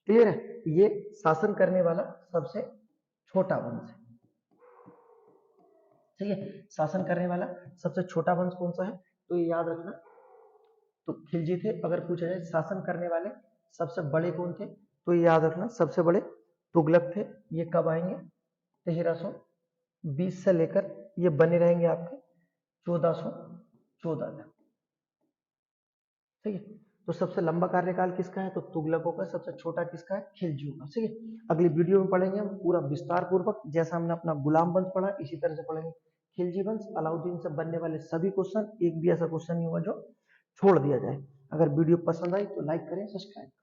क्लियर है। ये शासन करने वाला सबसे छोटा वंश है। ठीक है। शासन करने वाला सबसे छोटा वंश कौन सा है? तो ये याद रखना तो खिलजी थे। अगर पूछा जाए शासन करने वाले सबसे बड़े कौन थे? तो ये याद रखना सबसे बड़े तुगलक थे। ये कब आएंगे? 1320 से लेकर ये बने रहेंगे आपके 1414 तक। ठीक है। तो सबसे लंबा कार्यकाल किसका है? तो तुगलकों का। सबसे छोटा किसका है? खिलजियों का। ठीक है। अगली वीडियो में पढ़ेंगे हम पूरा विस्तार पूर्वक, जैसा हमने अपना गुलाम वंश पढ़ा इसी तरह से पढ़ेंगे खिलजी वंश। अलाउद्दीन से बनने वाले सभी क्वेश्चन, एक भी ऐसा क्वेश्चन नहीं होगा जो छोड़ दिया जाए। अगर वीडियो पसंद आई तो लाइक करें, सब्सक्राइब करें।